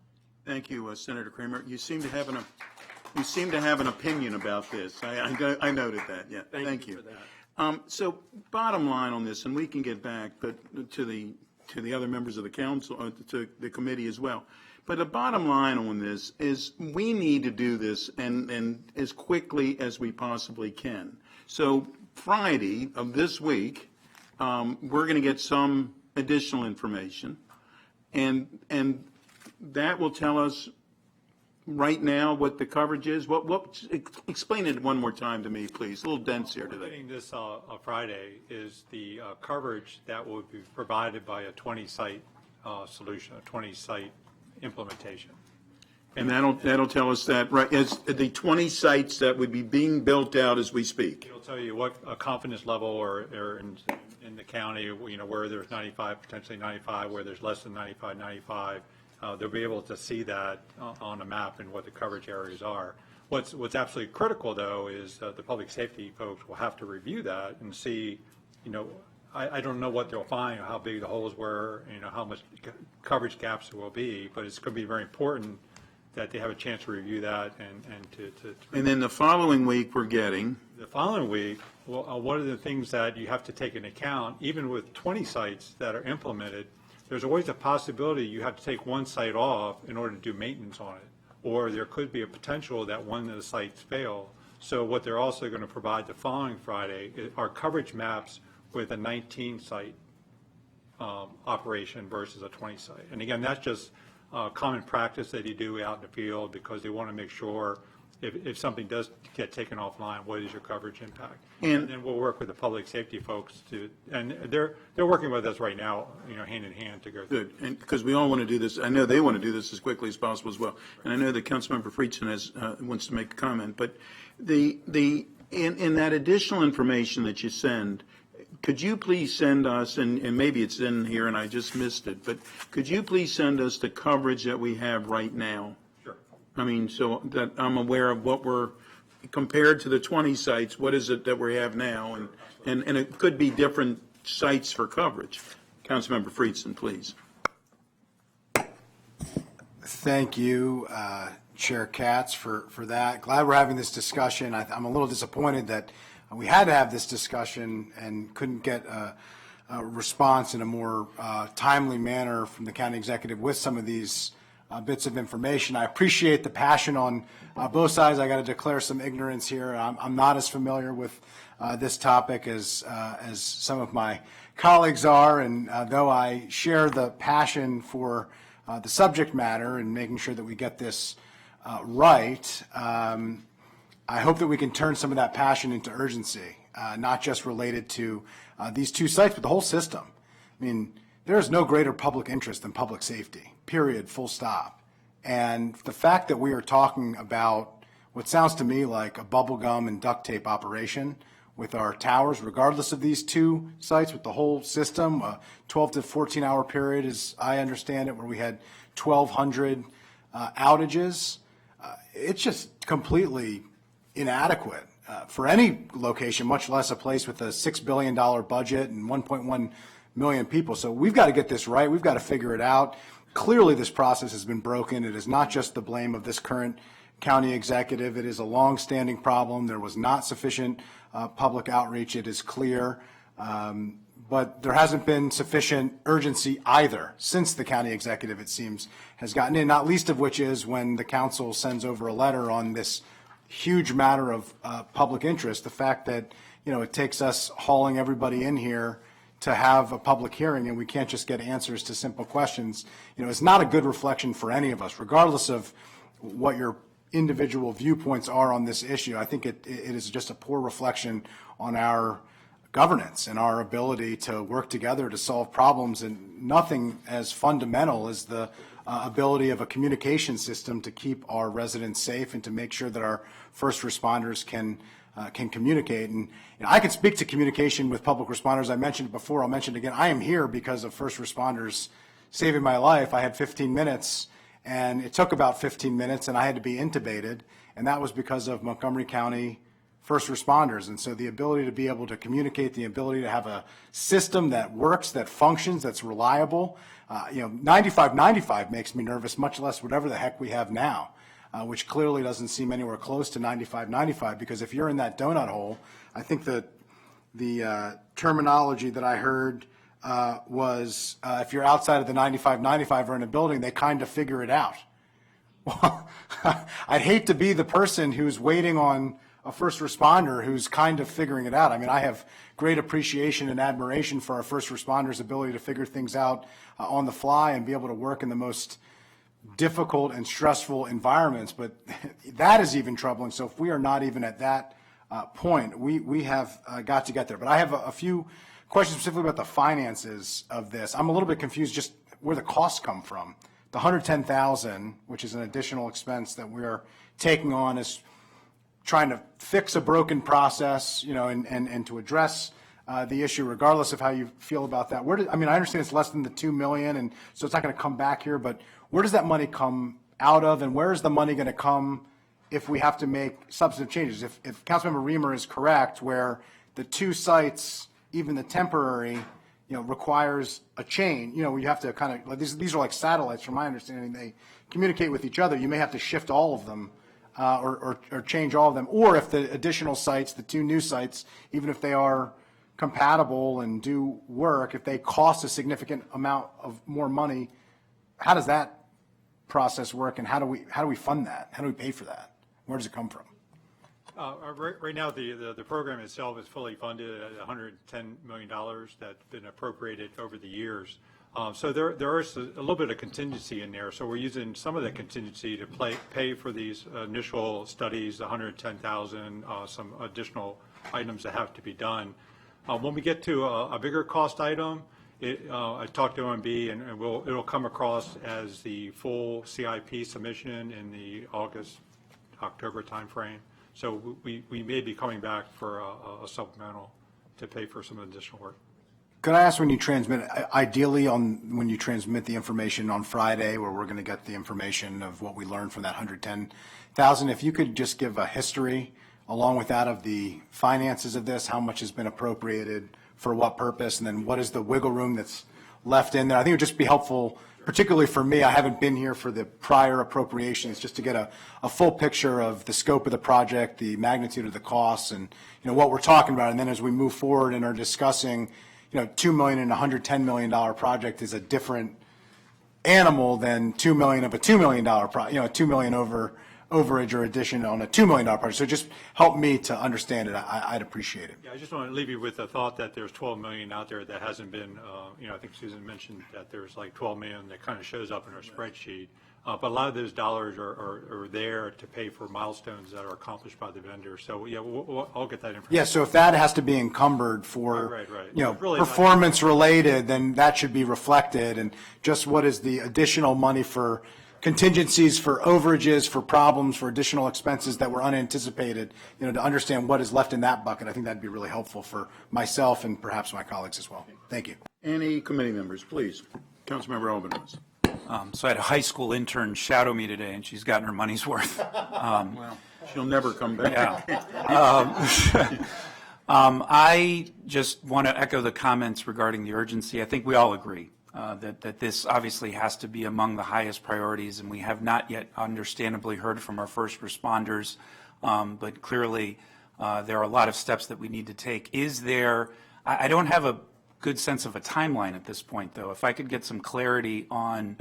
A: Thank you, Senator Kramer. You seem to have an opinion about this. I noted that. Yeah. Thank you.
K: For that.
A: So bottom line on this, and we can get back, but to the other members of the council, to the committee as well. But the bottom line on this is we need to do this and as quickly as we possibly can. So Friday of this week, we're going to get some additional information, and that will tell us right now what the coverage is. Explain it one more time to me, please. A little dense here today.
B: Getting this Friday is the coverage that will be provided by a 20-site solution, a 20-site implementation.
A: And that'll tell us that, right, as the 20 sites that would be being built out as we speak.
B: It'll tell you what a confidence level or in the county, where there's 95, potentially 95, where there's less than 95, 95. They'll be able to see that on a map and what the coverage areas are. What's absolutely critical, though, is the public safety folks will have to review that and see, I don't know what they'll find, how big the holes were, how much coverage gaps there will be, but it's going to be very important that they have a chance to review that and to
A: And then the following week, we're getting.
B: The following week, well, one of the things that you have to take into account, even with 20 sites that are implemented, there's always a possibility you have to take one site off in order to do maintenance on it, or there could be a potential that one of the sites fail. So what they're also going to provide the following Friday are coverage maps with a 19-site operation versus a 20-site. And again, that's just common practice that you do out in the field because they want to make sure if something does get taken offline, what is your coverage impact? And then we'll work with the public safety folks and they're working with us right now, hand in hand to go through.
A: Good, and because we all want to do this, I know they want to do this as quickly as possible as well. And I know that Councilmember Friedson wants to make a comment, but in that additional information that you send, could you please send us, and maybe it's in here and I just missed it, but could you please send us the coverage that we have right now?
B: Sure.
A: I mean, so that I'm aware of what we're, compared to the 20 sites, what is it that we have now? And it could be different sites for coverage. Councilmember Friedson, please.
L: Thank you, Chair Katz, for that. Glad we're having this discussion. I'm a little disappointed that we had to have this discussion and couldn't get a response in a more timely manner from the county executive with some of these bits of information. I appreciate the passion on both sides. I got to declare some ignorance here. I'm not as familiar with this topic as some of my colleagues are, and though I share the passion for the subject matter and making sure that we get this right, I hope that we can turn some of that passion into urgency, not just related to these two sites, but the whole system. I mean, there is no greater public interest than public safety, period, full stop. And the fact that we are talking about what sounds to me like a bubblegum and duct tape operation with our towers, regardless of these two sites, with the whole system, a 12 to 14 hour period, as I understand it, where we had 1,200 outages, it's just completely inadequate for any location, much less a place with a $6 billion budget and 1.1 million people. So we've got to get this right. We've got to figure it out. Clearly, this process has been broken. It is not just the blame of this current county executive. It is a long-standing problem. There was not sufficient public outreach. It is clear. But there hasn't been sufficient urgency either since the county executive, it seems, has gotten in, not least of which is when the council sends over a letter on this huge matter of public interest, the fact that, it takes us hauling everybody in here to have a public hearing and we can't just get answers to simple questions, it's not a good reflection for any of us, regardless of what your individual viewpoints are on this issue. I think it is just a poor reflection on our governance and our ability to work together to solve problems, and nothing as fundamental as the ability of a communication system to keep our residents safe and to make sure that our first responders can can communicate. And I can speak to communication with public responders. I mentioned it before. I'll mention it again. I am here because of first responders saving my life. I had 15 minutes, and it took about 15 minutes, and I had to be intubated, and that was because of Montgomery County first responders. And so the ability to be able to communicate, the ability to have a system that works, that functions, that's reliable. 95-95 makes me nervous, much less whatever the heck we have now, which clearly doesn't seem anywhere close to 95-95, because if you're in that donut hole, I think that the terminology that I heard was if you're outside of the 95-95 or in a building, they kind of figure it out. Well, I'd hate to be the person who's waiting on a first responder who's kind of figuring it out. I mean, I have great appreciation and admiration for our first responders' ability to figure things out on the fly and be able to work in the most difficult and stressful environments, but that is even troubling. So if we are not even at that point, we have got to get there. But I have a few questions specifically about the finances of this. I'm a little bit confused just where the costs come from. The $110,000, which is an additional expense that we're taking on, is trying to fix a broken process, and to address the issue, regardless of how you feel about that. I understand it's less than the $2 million, and so it's not going to come back here, but where does that money come out of, and where is the money going to come if we have to make substantive changes? If Councilmember Reamer is correct, where the two sites, even the temporary, requires a chain, you have to kind of, these are like satellites from my understanding, they communicate with each other. You may have to shift all of them or change all of them, or if the additional sites, the two new sites, even if they are compatible and do work, if they cost a significant amount of more money, how does that process work, and how do we fund that? How do we pay for that? Where does it come from?
B: Right now, the program itself is fully funded at $110 million that's been appropriated over the years. So there is a little bit of contingency in there. So we're using some of the contingency to pay for these initial studies, the $110,000, some additional items that have to be done. When we get to a bigger cost item, I talked to OMB, and it'll come across as the full CIP submission in the October timeframe. So we may be coming back for a supplemental to pay for some additional work.
L: Could I ask, when you transmit, ideally when you transmit the information on Friday, where we're going to get the information of what we learned from that $110,000, if you could just give a history along with that of the finances of this, how much has been appropriated for what purpose, and then what is the wiggle room that's left in there? I think it would just be helpful, particularly for me. I haven't been here for the prior appropriations, just to get a full picture of the scope of the project, the magnitude of the costs, and what we're talking about. And then as we move forward and are discussing, $2 million and $110 million project is a different animal than $2 million of a $2 million project, $2 million overage or addition on a $2 million project. So just help me to understand it. I'd appreciate it.
B: Yeah, I just want to leave you with the thought that there's $12 million out there that hasn't been, I think Susan mentioned that there's like $12 million that kind of shows up in our spreadsheet. But a lot of those dollars are there to pay for milestones that are accomplished by the vendor. So yeah, I'll get that information.
L: Yeah, so if that has to be encumbered for,
B: Right. Really
L: performance related, then that should be reflected. And just what is the additional money for contingencies, for overages, for problems, for additional expenses that were unanticipated, to understand what is left in that bucket. I think that'd be really helpful for myself and perhaps my colleagues as well. Thank you.
A: Any committee members, please? Councilmember Albanese.
M: So I had a high school intern shadow me today, and she's gotten her money's worth.
A: Well, she'll never come back.
M: Yeah. I just want to echo the comments regarding the urgency. I think we all agree that this obviously has to be among the highest priorities, and we have not yet understandably heard from our first responders, but clearly there are a lot of steps that we need to take. I don't have a good sense of a timeline at this point, though. If I could get some clarity on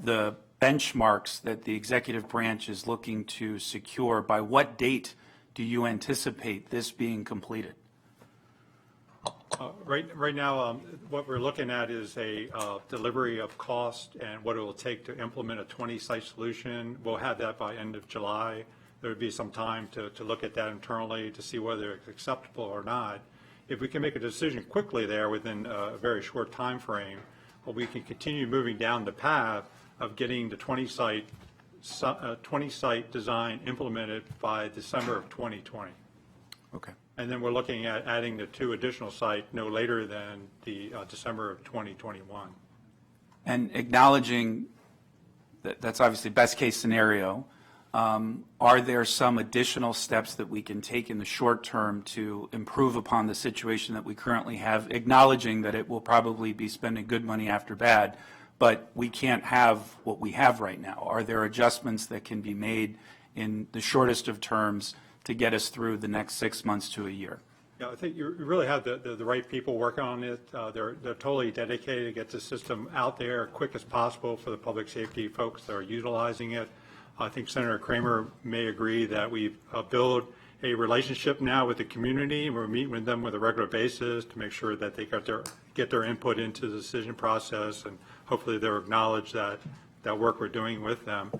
M: the benchmarks that the executive branch is looking to secure, by what date do you anticipate this being completed?
B: Right now, what we're looking at is a delivery of cost and what it will take to implement a 20-site solution. We'll have that by end of July. There would be some time to look at that internally to see whether it's acceptable or not. If we can make a decision quickly there within a very short time frame, well, we can continue moving down the path of getting the 20-site design implemented by December of 2020.
M: Okay.
B: And then we're looking at adding the 2 additional sites no later than the December of 2021.
M: And acknowledging that that's obviously best case scenario, are there some additional steps that we can take in the short term to improve upon the situation that we currently have, acknowledging that it will probably be spending good money after bad, but we can't have what we have right now? Are there adjustments that can be made in the shortest of terms to get us through the next 6 months to a year?
B: Yeah, I think you really have the right people working on it. They're totally dedicated to get the system out there as quick as possible for the public safety folks that are utilizing it. I think Senator Kramer may agree that we've built a relationship now with the community. We're meeting with them with a regular basis to make sure that they get their input into the decision process, and hopefully they'll acknowledge that work we're doing with them.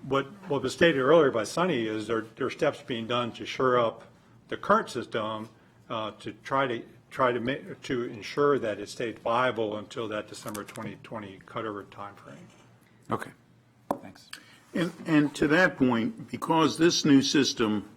B: What was stated earlier by Sonny is there are steps being done to shore up the current system to try to ensure that it stays viable until that December 2020 cutover timeframe.
M: Okay, thanks.
A: And to that point, because this new system,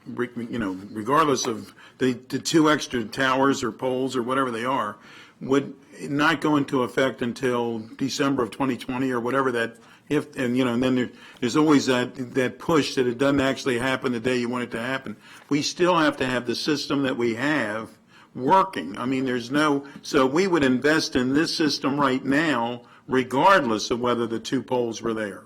A: regardless of the 2 extra towers or poles or whatever they are, would not go into effect until December of 2020 or whatever that, and then there's always that push that it doesn't actually happen the day you want it to happen. We still have to have the system that we have working. I mean, so we would invest in this system right now regardless of whether the 2 poles were there.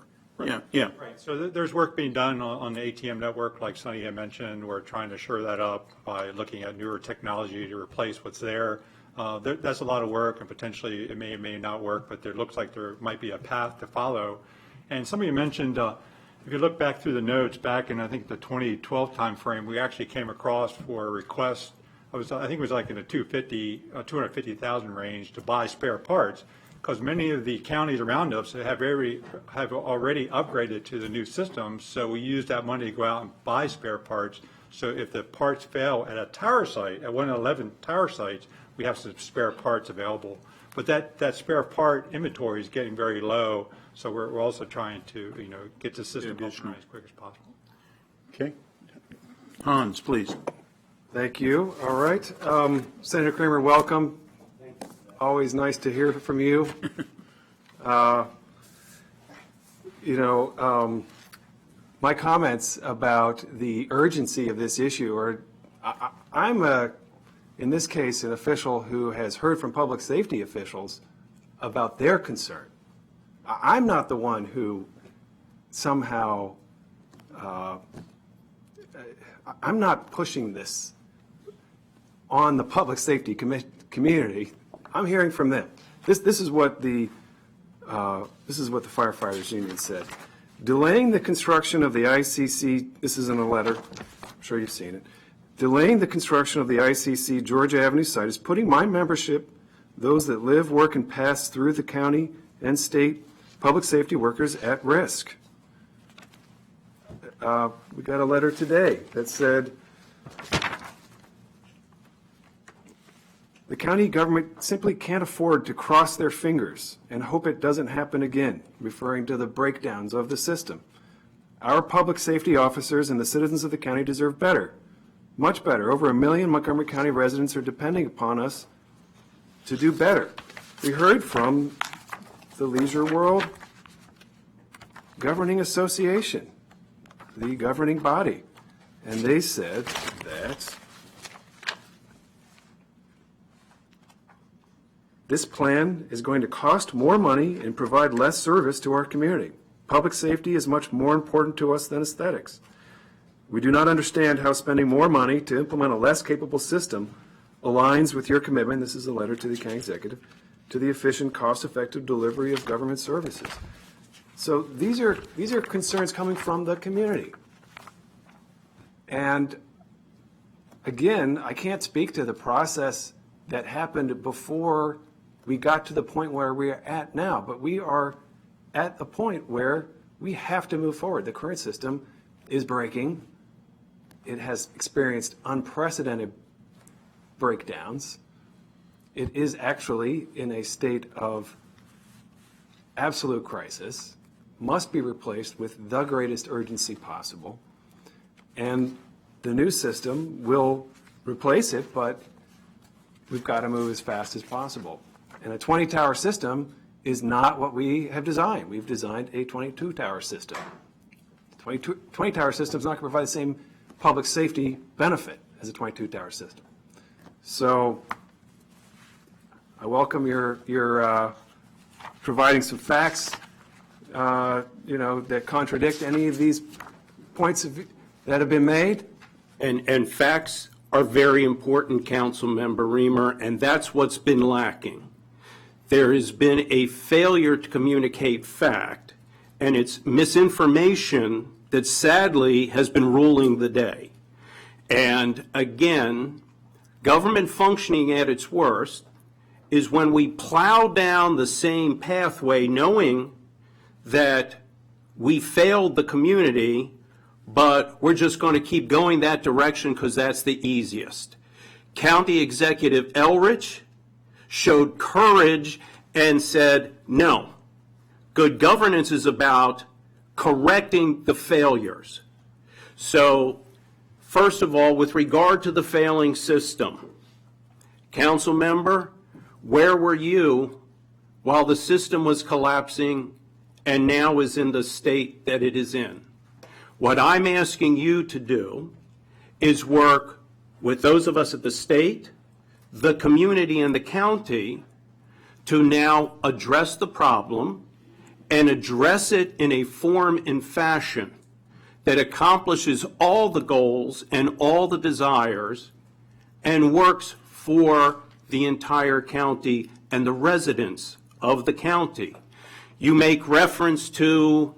A: Yeah.
B: Right. So there's work being done on the ATM network, like Sonny had mentioned. We're trying to shore that up by looking at newer technology to replace what's there. That's a lot of work, and potentially it may or may not work, but there looks like there might be a path to follow. And somebody mentioned, if you look back through the notes back in, I think, the 2012 timeframe, we actually came across for a request. I think it was like in the 250,000 range to buy spare parts, because many of the counties around us have already upgraded to the new system. So we use that money to go out and buy spare parts. So if the parts fail at a tower site, at one of the 11 tower sites, we have some spare parts available. But that spare part inventory is getting very low. So we're also trying to get the system up and running as quick as possible.
A: Okay. Hans, please.
I: Thank you. All right. Senator Kramer, welcome. Always nice to hear from you. My comments about the urgency of this issue are, I'm in this case, an official who has heard from public safety officials about their concern. I'm not the one who somehow, I'm not pushing this on the public safety community. I'm hearing from them. This is what the firefighters union said. Delaying the construction of the ICC, this is in a letter, I'm sure you've seen it. Delaying the construction of the ICC Georgia Avenue site is putting my membership, those that live, work, and pass through the county and state public safety workers, at risk. We got a letter today that said, the county government simply can't afford to cross their fingers and hope it doesn't happen again, referring to the breakdowns of the system. Our public safety officers and the citizens of the county deserve better, much better. Over 1 million Montgomery County residents are depending upon us to do better. We heard from the Leisure World Governing Association, the governing body, and they said that this plan is going to cost more money and provide less service to our community. Public safety is much more important to us than aesthetics. We do not understand how spending more money to implement a less capable system aligns with your commitment, this is a letter to the county executive, to the efficient, cost-effective delivery of government services. So these are concerns coming from the community. And again, I can't speak to the process that happened before we got to the point where we're at now, but we are at the point where we have to move forward. The current system is breaking. It has experienced unprecedented breakdowns. It is actually in a state of absolute crisis, must be replaced with the greatest urgency possible. And the new system will replace it, but we've got to move as fast as possible. And a 20-tower system is not what we have designed. We've designed a 22-tower system. 20-tower system is not going to provide the same public safety benefit as a 22-tower system. So I welcome your providing some facts, that contradict any of these points that have been made.
K: And facts are very important, Councilmember Reamer, and that's what's been lacking. There has been a failure to communicate fact, and it's misinformation that sadly has been ruling the day. And again, government functioning at its worst is when we plow down the same pathway knowing that we failed the community, but we're just going to keep going that direction because that's the easiest. County Executive Elrich showed courage and said, no, good governance is about correcting the failures. So, first of all, with regard to the failing system, council member, where were you while the system was collapsing and now is in the state that it is in? What I'm asking you to do is work with those of us at the state, the community, and the county to now address the problem and address it in a form and fashion that accomplishes all the goals and all the desires and works for the entire county and the residents of the county. You make reference to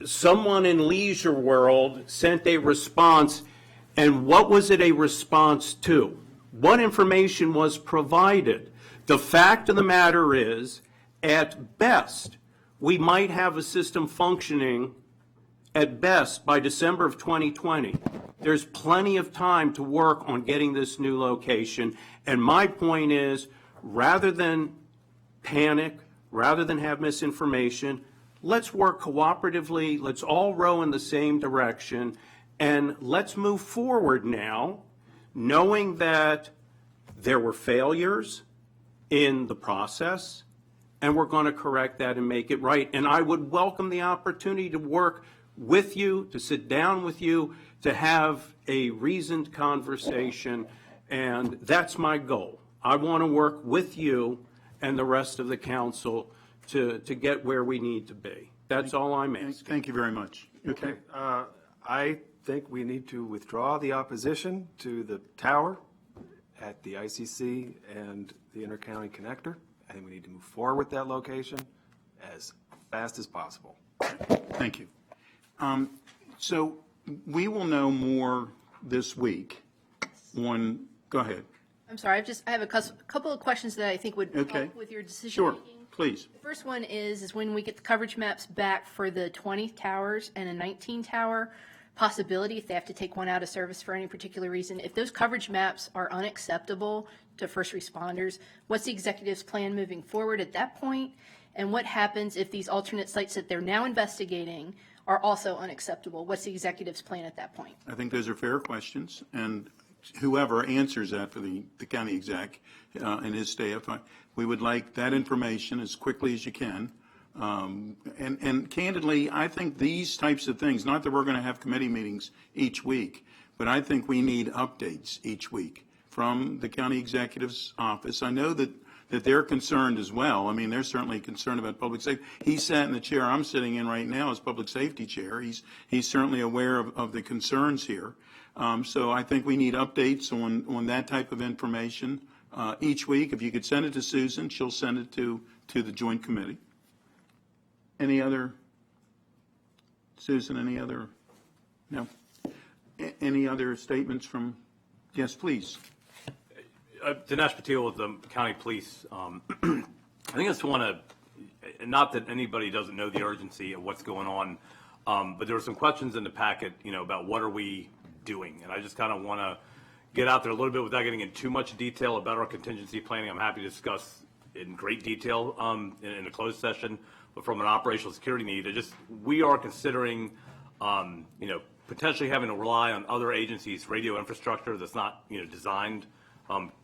K: someone in Leisure World sent a response, and what was it a response to? What information was provided? The fact of the matter is, at best, we might have a system functioning at best by December of 2020. There's plenty of time to work on getting this new location, and my point is, rather than panic, rather than have misinformation, let's work cooperatively, let's all row in the same direction, and let's move forward now, knowing that there were failures in the process, and we're going to correct that and make it right. And I would welcome the opportunity to work with you, to sit down with you, to have a reasoned conversation, and that's my goal. I want to work with you and the rest of the council to get where we need to be. That's all I'm asking.
A: Thank you very much.
I: Okay. I think we need to withdraw the opposition to the tower at the ICC and the intercounty connector. I think we need to move forward with that location as fast as possible.
A: Thank you. So we will know more this week on, go ahead.
F: I'm sorry, I have a couple of questions that I think would help with your decision
A: Sure,
F: making.
A: please.
F: The first one is when we get the coverage maps back for the 20 towers and a 19 tower possibility, if they have to take one out of service for any particular reason, if those coverage maps are unacceptable to first responders, what's the executive's plan moving forward at that point? And what happens if these alternate sites that they're now investigating are also unacceptable? What's the executive's plan at that point?
A: I think those are fair questions, and whoever answers that for the county exec and his staff, we would like that information as quickly as you can. And candidly, I think these types of things, not that we're going to have committee meetings each week, but I think we need updates each week from the county executive's office. I know that they're concerned as well. I mean, they're certainly concerned about public safety. He sat in the chair I'm sitting in right now as public safety chair. He's certainly aware of the concerns here. So I think we need updates on that type of information each week. If you could send it to Susan, she'll send it to the joint committee. Any other, Susan, any other, no? Any other statements from, yes, please.
C: Dinesh Patil with the county police. I think I just want to, not that anybody doesn't know the urgency of what's going on, but there were some questions in the packet, about what are we doing? And I just kind of want to get out there a little bit without getting into too much detail about our contingency planning. I'm happy to discuss in great detail in a closed session, but from an operational security need, we are considering, potentially having to rely on other agencies' radio infrastructure that's not, designed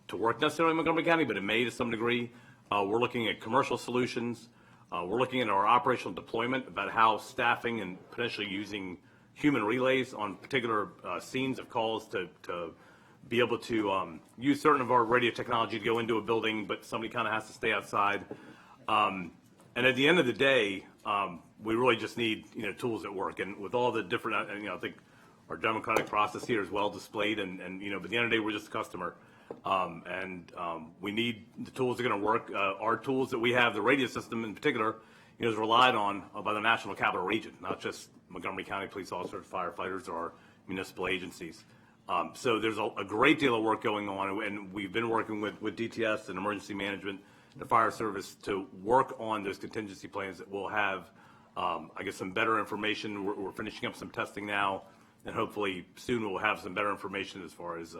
C: to work necessarily in Montgomery County, but it may to some degree. We're looking at commercial solutions. We're looking at our operational deployment about how staffing and potentially using human relays on particular scenes of calls to be able to use certain of our radio technology to go into a building, but somebody kind of has to stay outside. And at the end of the day, we really just need, tools that work. And with all the different, I think our democratic process here is well displayed. And but at the end of the day, we're just a customer. We need the tools that are going to work. Our tools that we have, the radio system in particular, is relied on by the National Capital Region, not just Montgomery County police officers, firefighters, or municipal agencies. So there's a great deal of work going on, and we've been working with DTS and emergency management, the fire service, to work on those contingency plans that will have, some better information. We're finishing up some testing now, and hopefully soon we'll have some better information as far as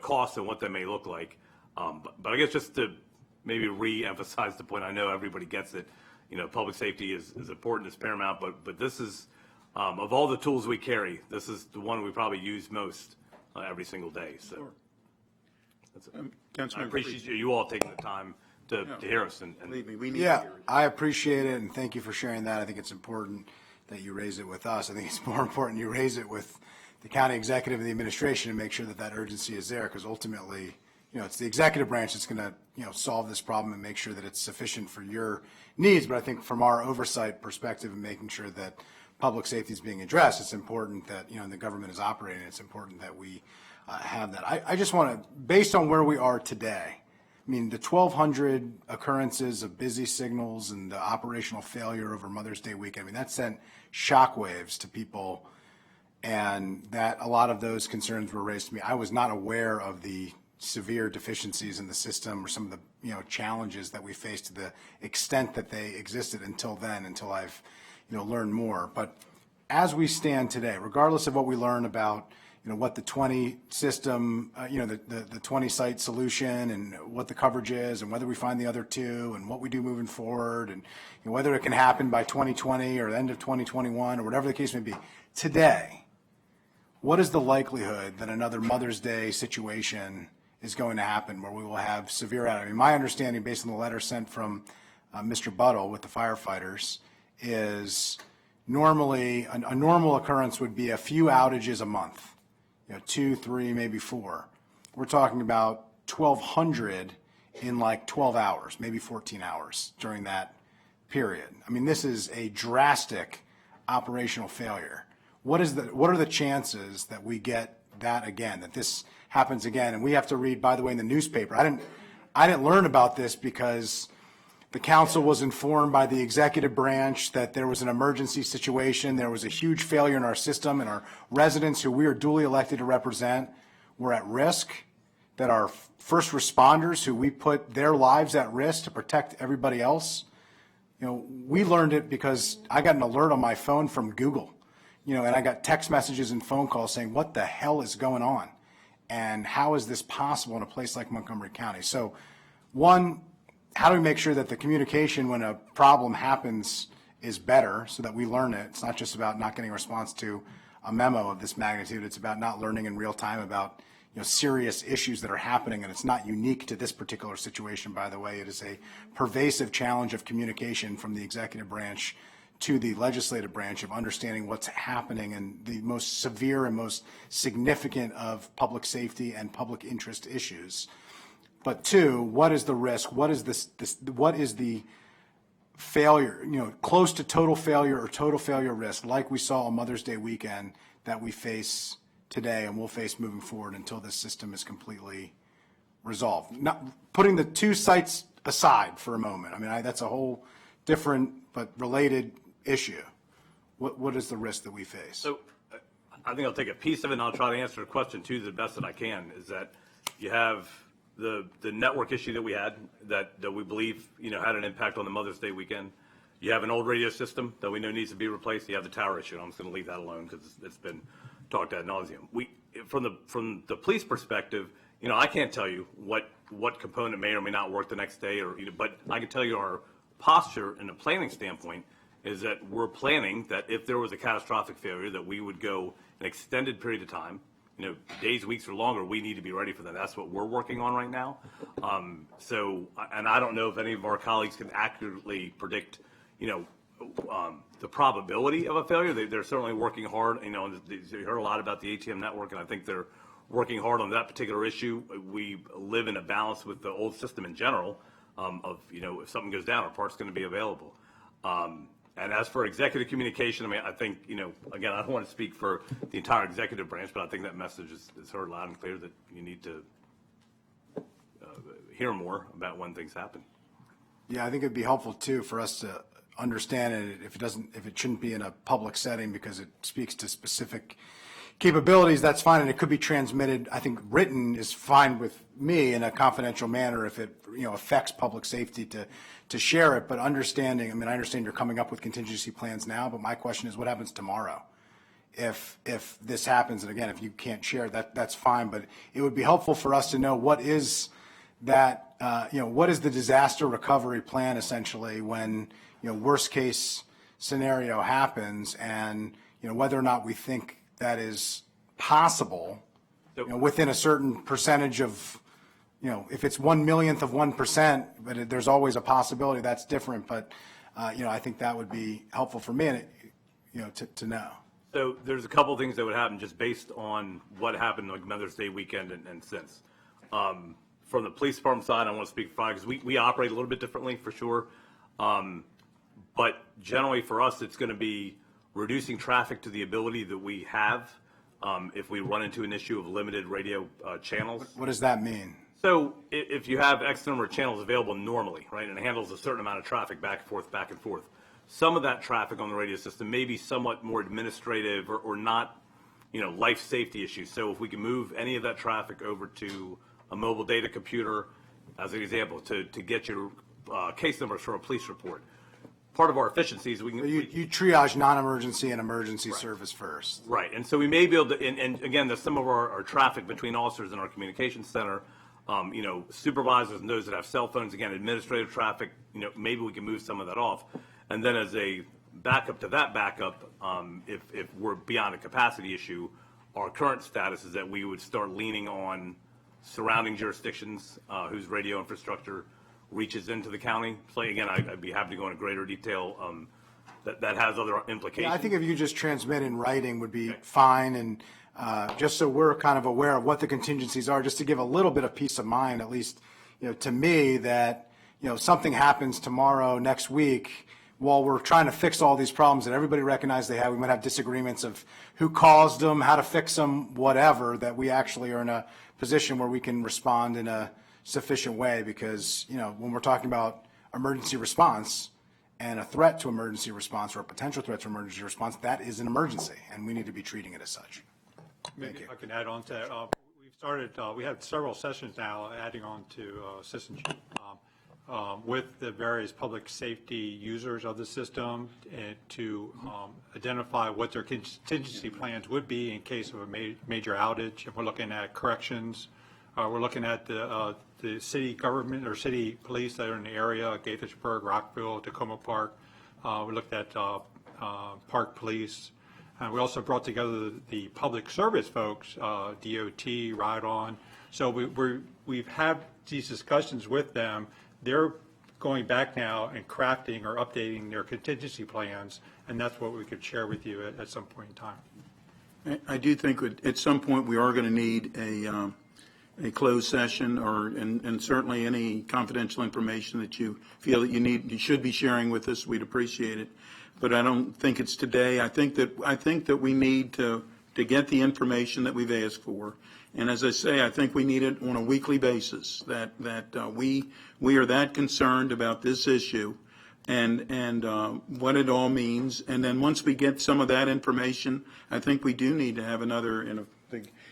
C: costs and what that may look like. But I guess just to maybe re-emphasize the point, I know everybody gets it. Public safety is important, it's paramount, but this is, of all the tools we carry, this is the one we probably use most every single day. So that's it. I appreciate you all taking the time to hear us. And
A: Believe me, we need to
L: Yeah,
A: hear it.
L: I appreciate it, and thank you for sharing that. I think it's important that you raise it with us. I think it's more important you raise it with the county executive and the administration and make sure that that urgency is there, because ultimately, it's the executive branch that's going to, solve this problem and make sure that it's sufficient for your needs. But I think from our oversight perspective and making sure that public safety is being addressed, it's important that, the government is operating. It's important that we have that. I just want to, based on where we are today, the 1,200 occurrences of busy signals and the operational failure over Mother's Day weekend, that sent shockwaves to people, and that a lot of those concerns were raised to me. I was not aware of the severe deficiencies in the system or some of the challenges that we faced to the extent that they existed until then, until I've learned more. But as we stand today, regardless of what we learn about what the 20 system, the 20 site solution and what the coverage is and whether we find the other two and what we do moving forward and whether it can happen by 2020 or the end of 2021 or whatever the case may be, today, what is the likelihood that another Mother's Day situation is going to happen where we will have severe outage? My understanding, based on the letter sent from Mr. Buttle with the firefighters, is normally a normal occurrence would be a few outages a month, 2, 3, maybe 4. We're talking about 1,200 in like 12 hours, maybe 14 hours during that period. This is a drastic operational failure. What are the chances that we get that again, that this happens again? And we have to read, by the way, in the newspaper. I didn't learn about this because the council was informed by the executive branch that there was an emergency situation. There was a huge failure in our system, and our residents, who we are duly elected to represent, were at risk, that our first responders, who we put their lives at risk to protect everybody else, we learned it because I got an alert on my phone from Google, and I got text messages and phone calls saying, what the hell is going on? And how is this possible in a place like Montgomery County? So, one, how do we make sure that the communication when a problem happens is better so that we learn it? It's not just about not getting a response to a memo of this magnitude. It's about not learning in real time about serious issues that are happening, and it's not unique to this particular situation, by the way. It is a pervasive challenge of communication from the executive branch to the legislative branch of understanding what's happening and the most severe and most significant of public safety and public interest issues. But two, what is the risk? What is what is the failure, close to total failure or total failure risk, like we saw on Mother's Day weekend, that we face today and will face moving forward until this system is completely resolved? Not putting the two sites aside for a moment. That's a whole different but related issue. What is the risk that we face? So
C: I think I'll take a piece of it and I'll try to answer the question too the best that I can. Is that you have the network issue that we had that we believe had an impact on the Mother's Day weekend. You have an old radio system that we know needs to be replaced. You have the tower issue. I'm just going to leave that alone because it's been talked ad nauseum. From the police perspective, I can't tell you what component may or may not work the next day, but I can tell you our posture in a planning standpoint is that we're planning that if there was a catastrophic failure, that we would go an extended period of time, days, weeks, or longer, we need to be ready for that. That's what we're working on right now. And I don't know if any of our colleagues can accurately predict, the probability of a failure. They're certainly working hard. You heard a lot about the ATM network, and I think they're working hard on that particular issue. We live in a balance with the old system in general if something goes down, our part's going to be available. And as for executive communication, I think, again, I don't want to speak for the entire executive branch, but I think that message is heard loud and clear that you need to hear more about when things happen.
L: Yeah, I think it'd be helpful too for us to understand it if it shouldn't be in a public setting because it speaks to specific capabilities, that's fine, and it could be transmitted. I think written is fine with me in a confidential manner if it affects public safety to share it. But understanding, I understand you're coming up with contingency plans now, but my question is, what happens tomorrow if this happens? And again, if you can't share it, that's fine. But it would be helpful for us to know what is that what is the disaster recovery plan essentially when worst case scenario happens, and whether or not we think that is possible, within a certain percentage of, if it's 1/1,000,000th of 1%, but there's always a possibility that's different. But, I think that would be helpful for me, to know.
C: So there's a couple things that would happen just based on what happened like Mother's Day weekend and since. From the police department side, I want to speak for because we operate a little bit differently for sure. But generally for us, it's going to be reducing traffic to the ability that we have if we run into an issue of limited radio channels.
L: What does that mean?
C: So if you have X number of channels available normally, right, and it handles a certain amount of traffic back and forth, some of that traffic on the radio system may be somewhat more administrative or not, life safety issues. So if we can move any of that traffic over to a mobile data computer, as an example, to get your case numbers for a police report. Part of our efficiencies, we can...
L: You triage non-emergency and emergency service first.
C: Right, and so we may be able to, and again, there's some of our traffic between officers in our communications center, supervisors and those that have cell phones, again, administrative traffic, maybe we can move some of that off. And then as a backup to that backup, if we're beyond a capacity issue, our current status is that we would start leaning on surrounding jurisdictions whose radio infrastructure reaches into the county. So again, I'd be happy to go into greater detail. That has other implications.
L: Yeah, I think if you just transmit in writing would be fine, and just so we're kind of aware of what the contingencies are, just to give a little bit of peace of mind, at least, to me, that, something happens tomorrow, next week, while we're trying to fix all these problems that everybody recognizes they have. We might have disagreements of who caused them, how to fix them, whatever, that we actually are in a position where we can respond in a sufficient way, because, when we're talking about emergency response and a threat to emergency response or a potential threat to emergency response, that is an emergency, and we need to be treating it as such.
B: Maybe I can add on to that. We have several sessions now adding on to citizenship with the various public safety users of the system and to identify what their contingency plans would be in case of a major outage. If we're looking at corrections, we're looking at the city government or city police that are in the area, Gaithersburg, Rockville, Tacoma Park. We looked at Park Police. We also brought together the public service folks, DOT, Ride-On. So we've had these discussions with them. They're going back now and crafting or updating their contingency plans, and that's what we could share with you at some point in time.
A: I do think at some point we are going to need a closed session, and certainly any confidential information that you feel that you should be sharing with us, we'd appreciate it. But I don't think it's today. I think that we need to get the information that we've asked for. And as I say, I think we need it on a weekly basis, that we are that concerned about this issue and what it all means. And then once we get some of that information, I think we do need to have another,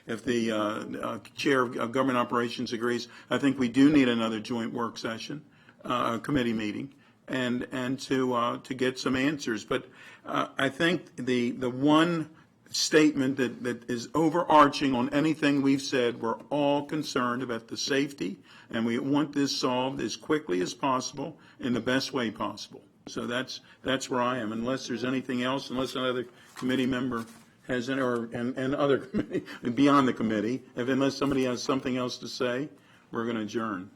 A: if the chair of government operations agrees, I think we do need another joint work session, committee meeting, and to get some answers. But I think the one statement that is overarching on anything we've said, we're all concerned about the safety, and we want this solved as quickly as possible in the best way possible. So that's where I am, unless there's anything else, unless another committee member and other committee, beyond the committee, unless somebody has something else to say, we're going to adjourn.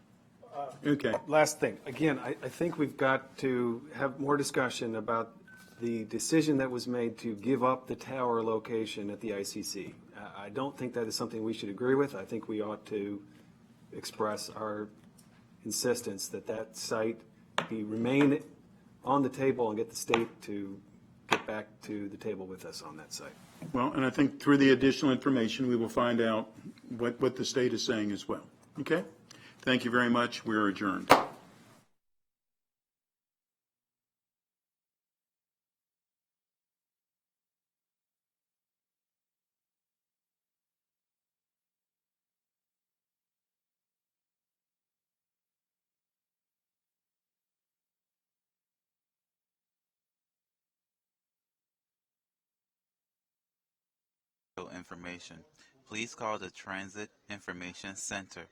A: Okay.
I: Last thing, again, I think we've got to have more discussion about the decision that was made to give up the tower location at the ICC. I don't think that is something we should agree with. I think we ought to express our insistence that that site remain on the table and get the state to get back to the table with us on that site.
A: Well, and I think through the additional information, we will find out what the state is saying as well. Okay? Thank you very much. We're adjourned.
N: Information. Please call the Transit Information Center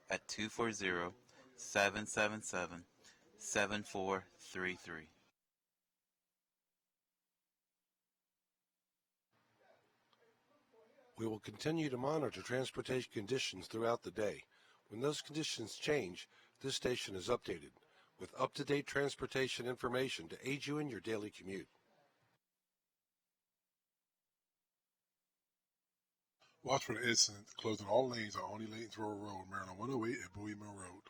N: at 240-777-7433.
H: We will continue to monitor transportation conditions throughout the day. When those conditions change, this station is updated with up-to-date transportation information to aid you in your daily commute.
O: Watch for the incident closing all lanes on Only Latensboro Road, Maryland 108 at Bowie Mill Road.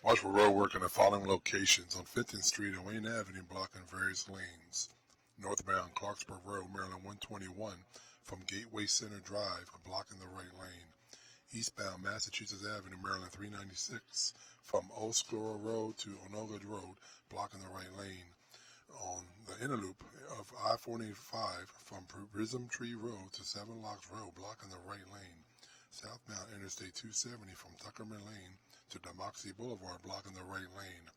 O: Watch for road work in the following locations: on 15th Street and Wayne Avenue, blocking various lanes. Northbound Clarksburg Road, Maryland 121, from Gateway Center Drive, blocking the right lane. Eastbound Massachusetts Avenue, Maryland 396, from Old Squirrel Road to Onoga Road, blocking the right lane. On the inner loop of I-485 from Prism Tree Road to Seven Locks Road, blocking the right lane. Southbound Interstate 270 from Tuckerman Lane to Demoxy Boulevard, blocking the right lane.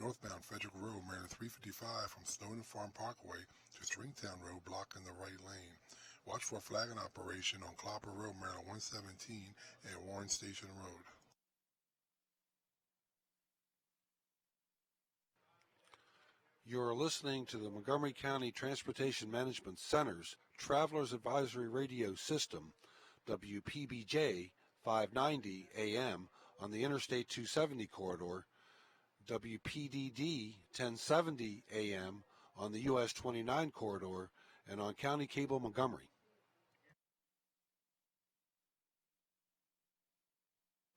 O: Northbound Frederick Road, Maryland 355 from Snowden Farm Parkway to Stringtown Road, blocking the right lane. Watch for a flagging operation on Clopper Road, Maryland 117 and Warren Station Road.
H: You are listening to the Montgomery County Transportation Management Center's Travelers Advisory Radio System, WPBJ 590 AM on the Interstate 270 corridor, WPDD 1070 AM on the US 29 corridor, and on County Cable Montgomery.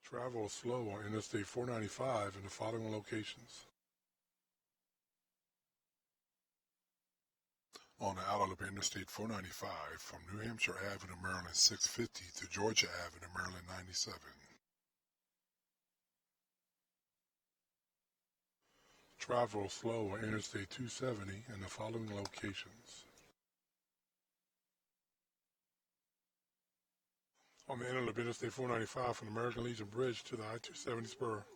O: Travel slow on Interstate 495 in the following locations: on the outer loop of Interstate 495 from New Hampshire Avenue, Maryland 650 to Georgia Avenue, Maryland 97. Travel slow on Interstate 270 in the following locations: on the inner loop of Interstate 495 from the American Legion Bridge to the I-270 spur.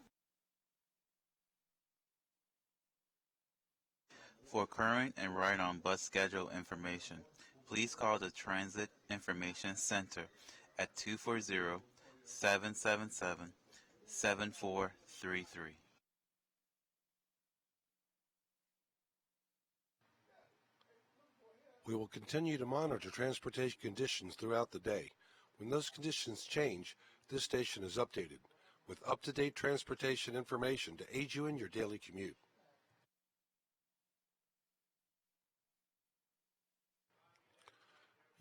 N: For current and ride-on bus schedule information, please call the Transit Information Center at 240-777-7433.
H: We will continue to monitor transportation conditions throughout the day. When those conditions change, this station is updated with up-to-date transportation information to aid you in your daily commute.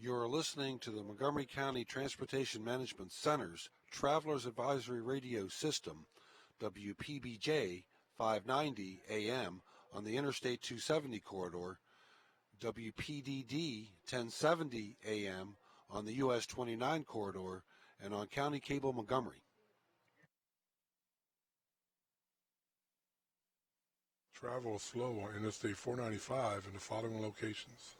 H: You are listening to the Montgomery County Transportation Management Center's Travelers Advisory Radio System, WPBJ 590 AM on the Interstate 270 corridor, WPDD 1070 AM on the US 29 corridor, and on County Cable Montgomery.
O: Travel slow on Interstate 495 in the following locations: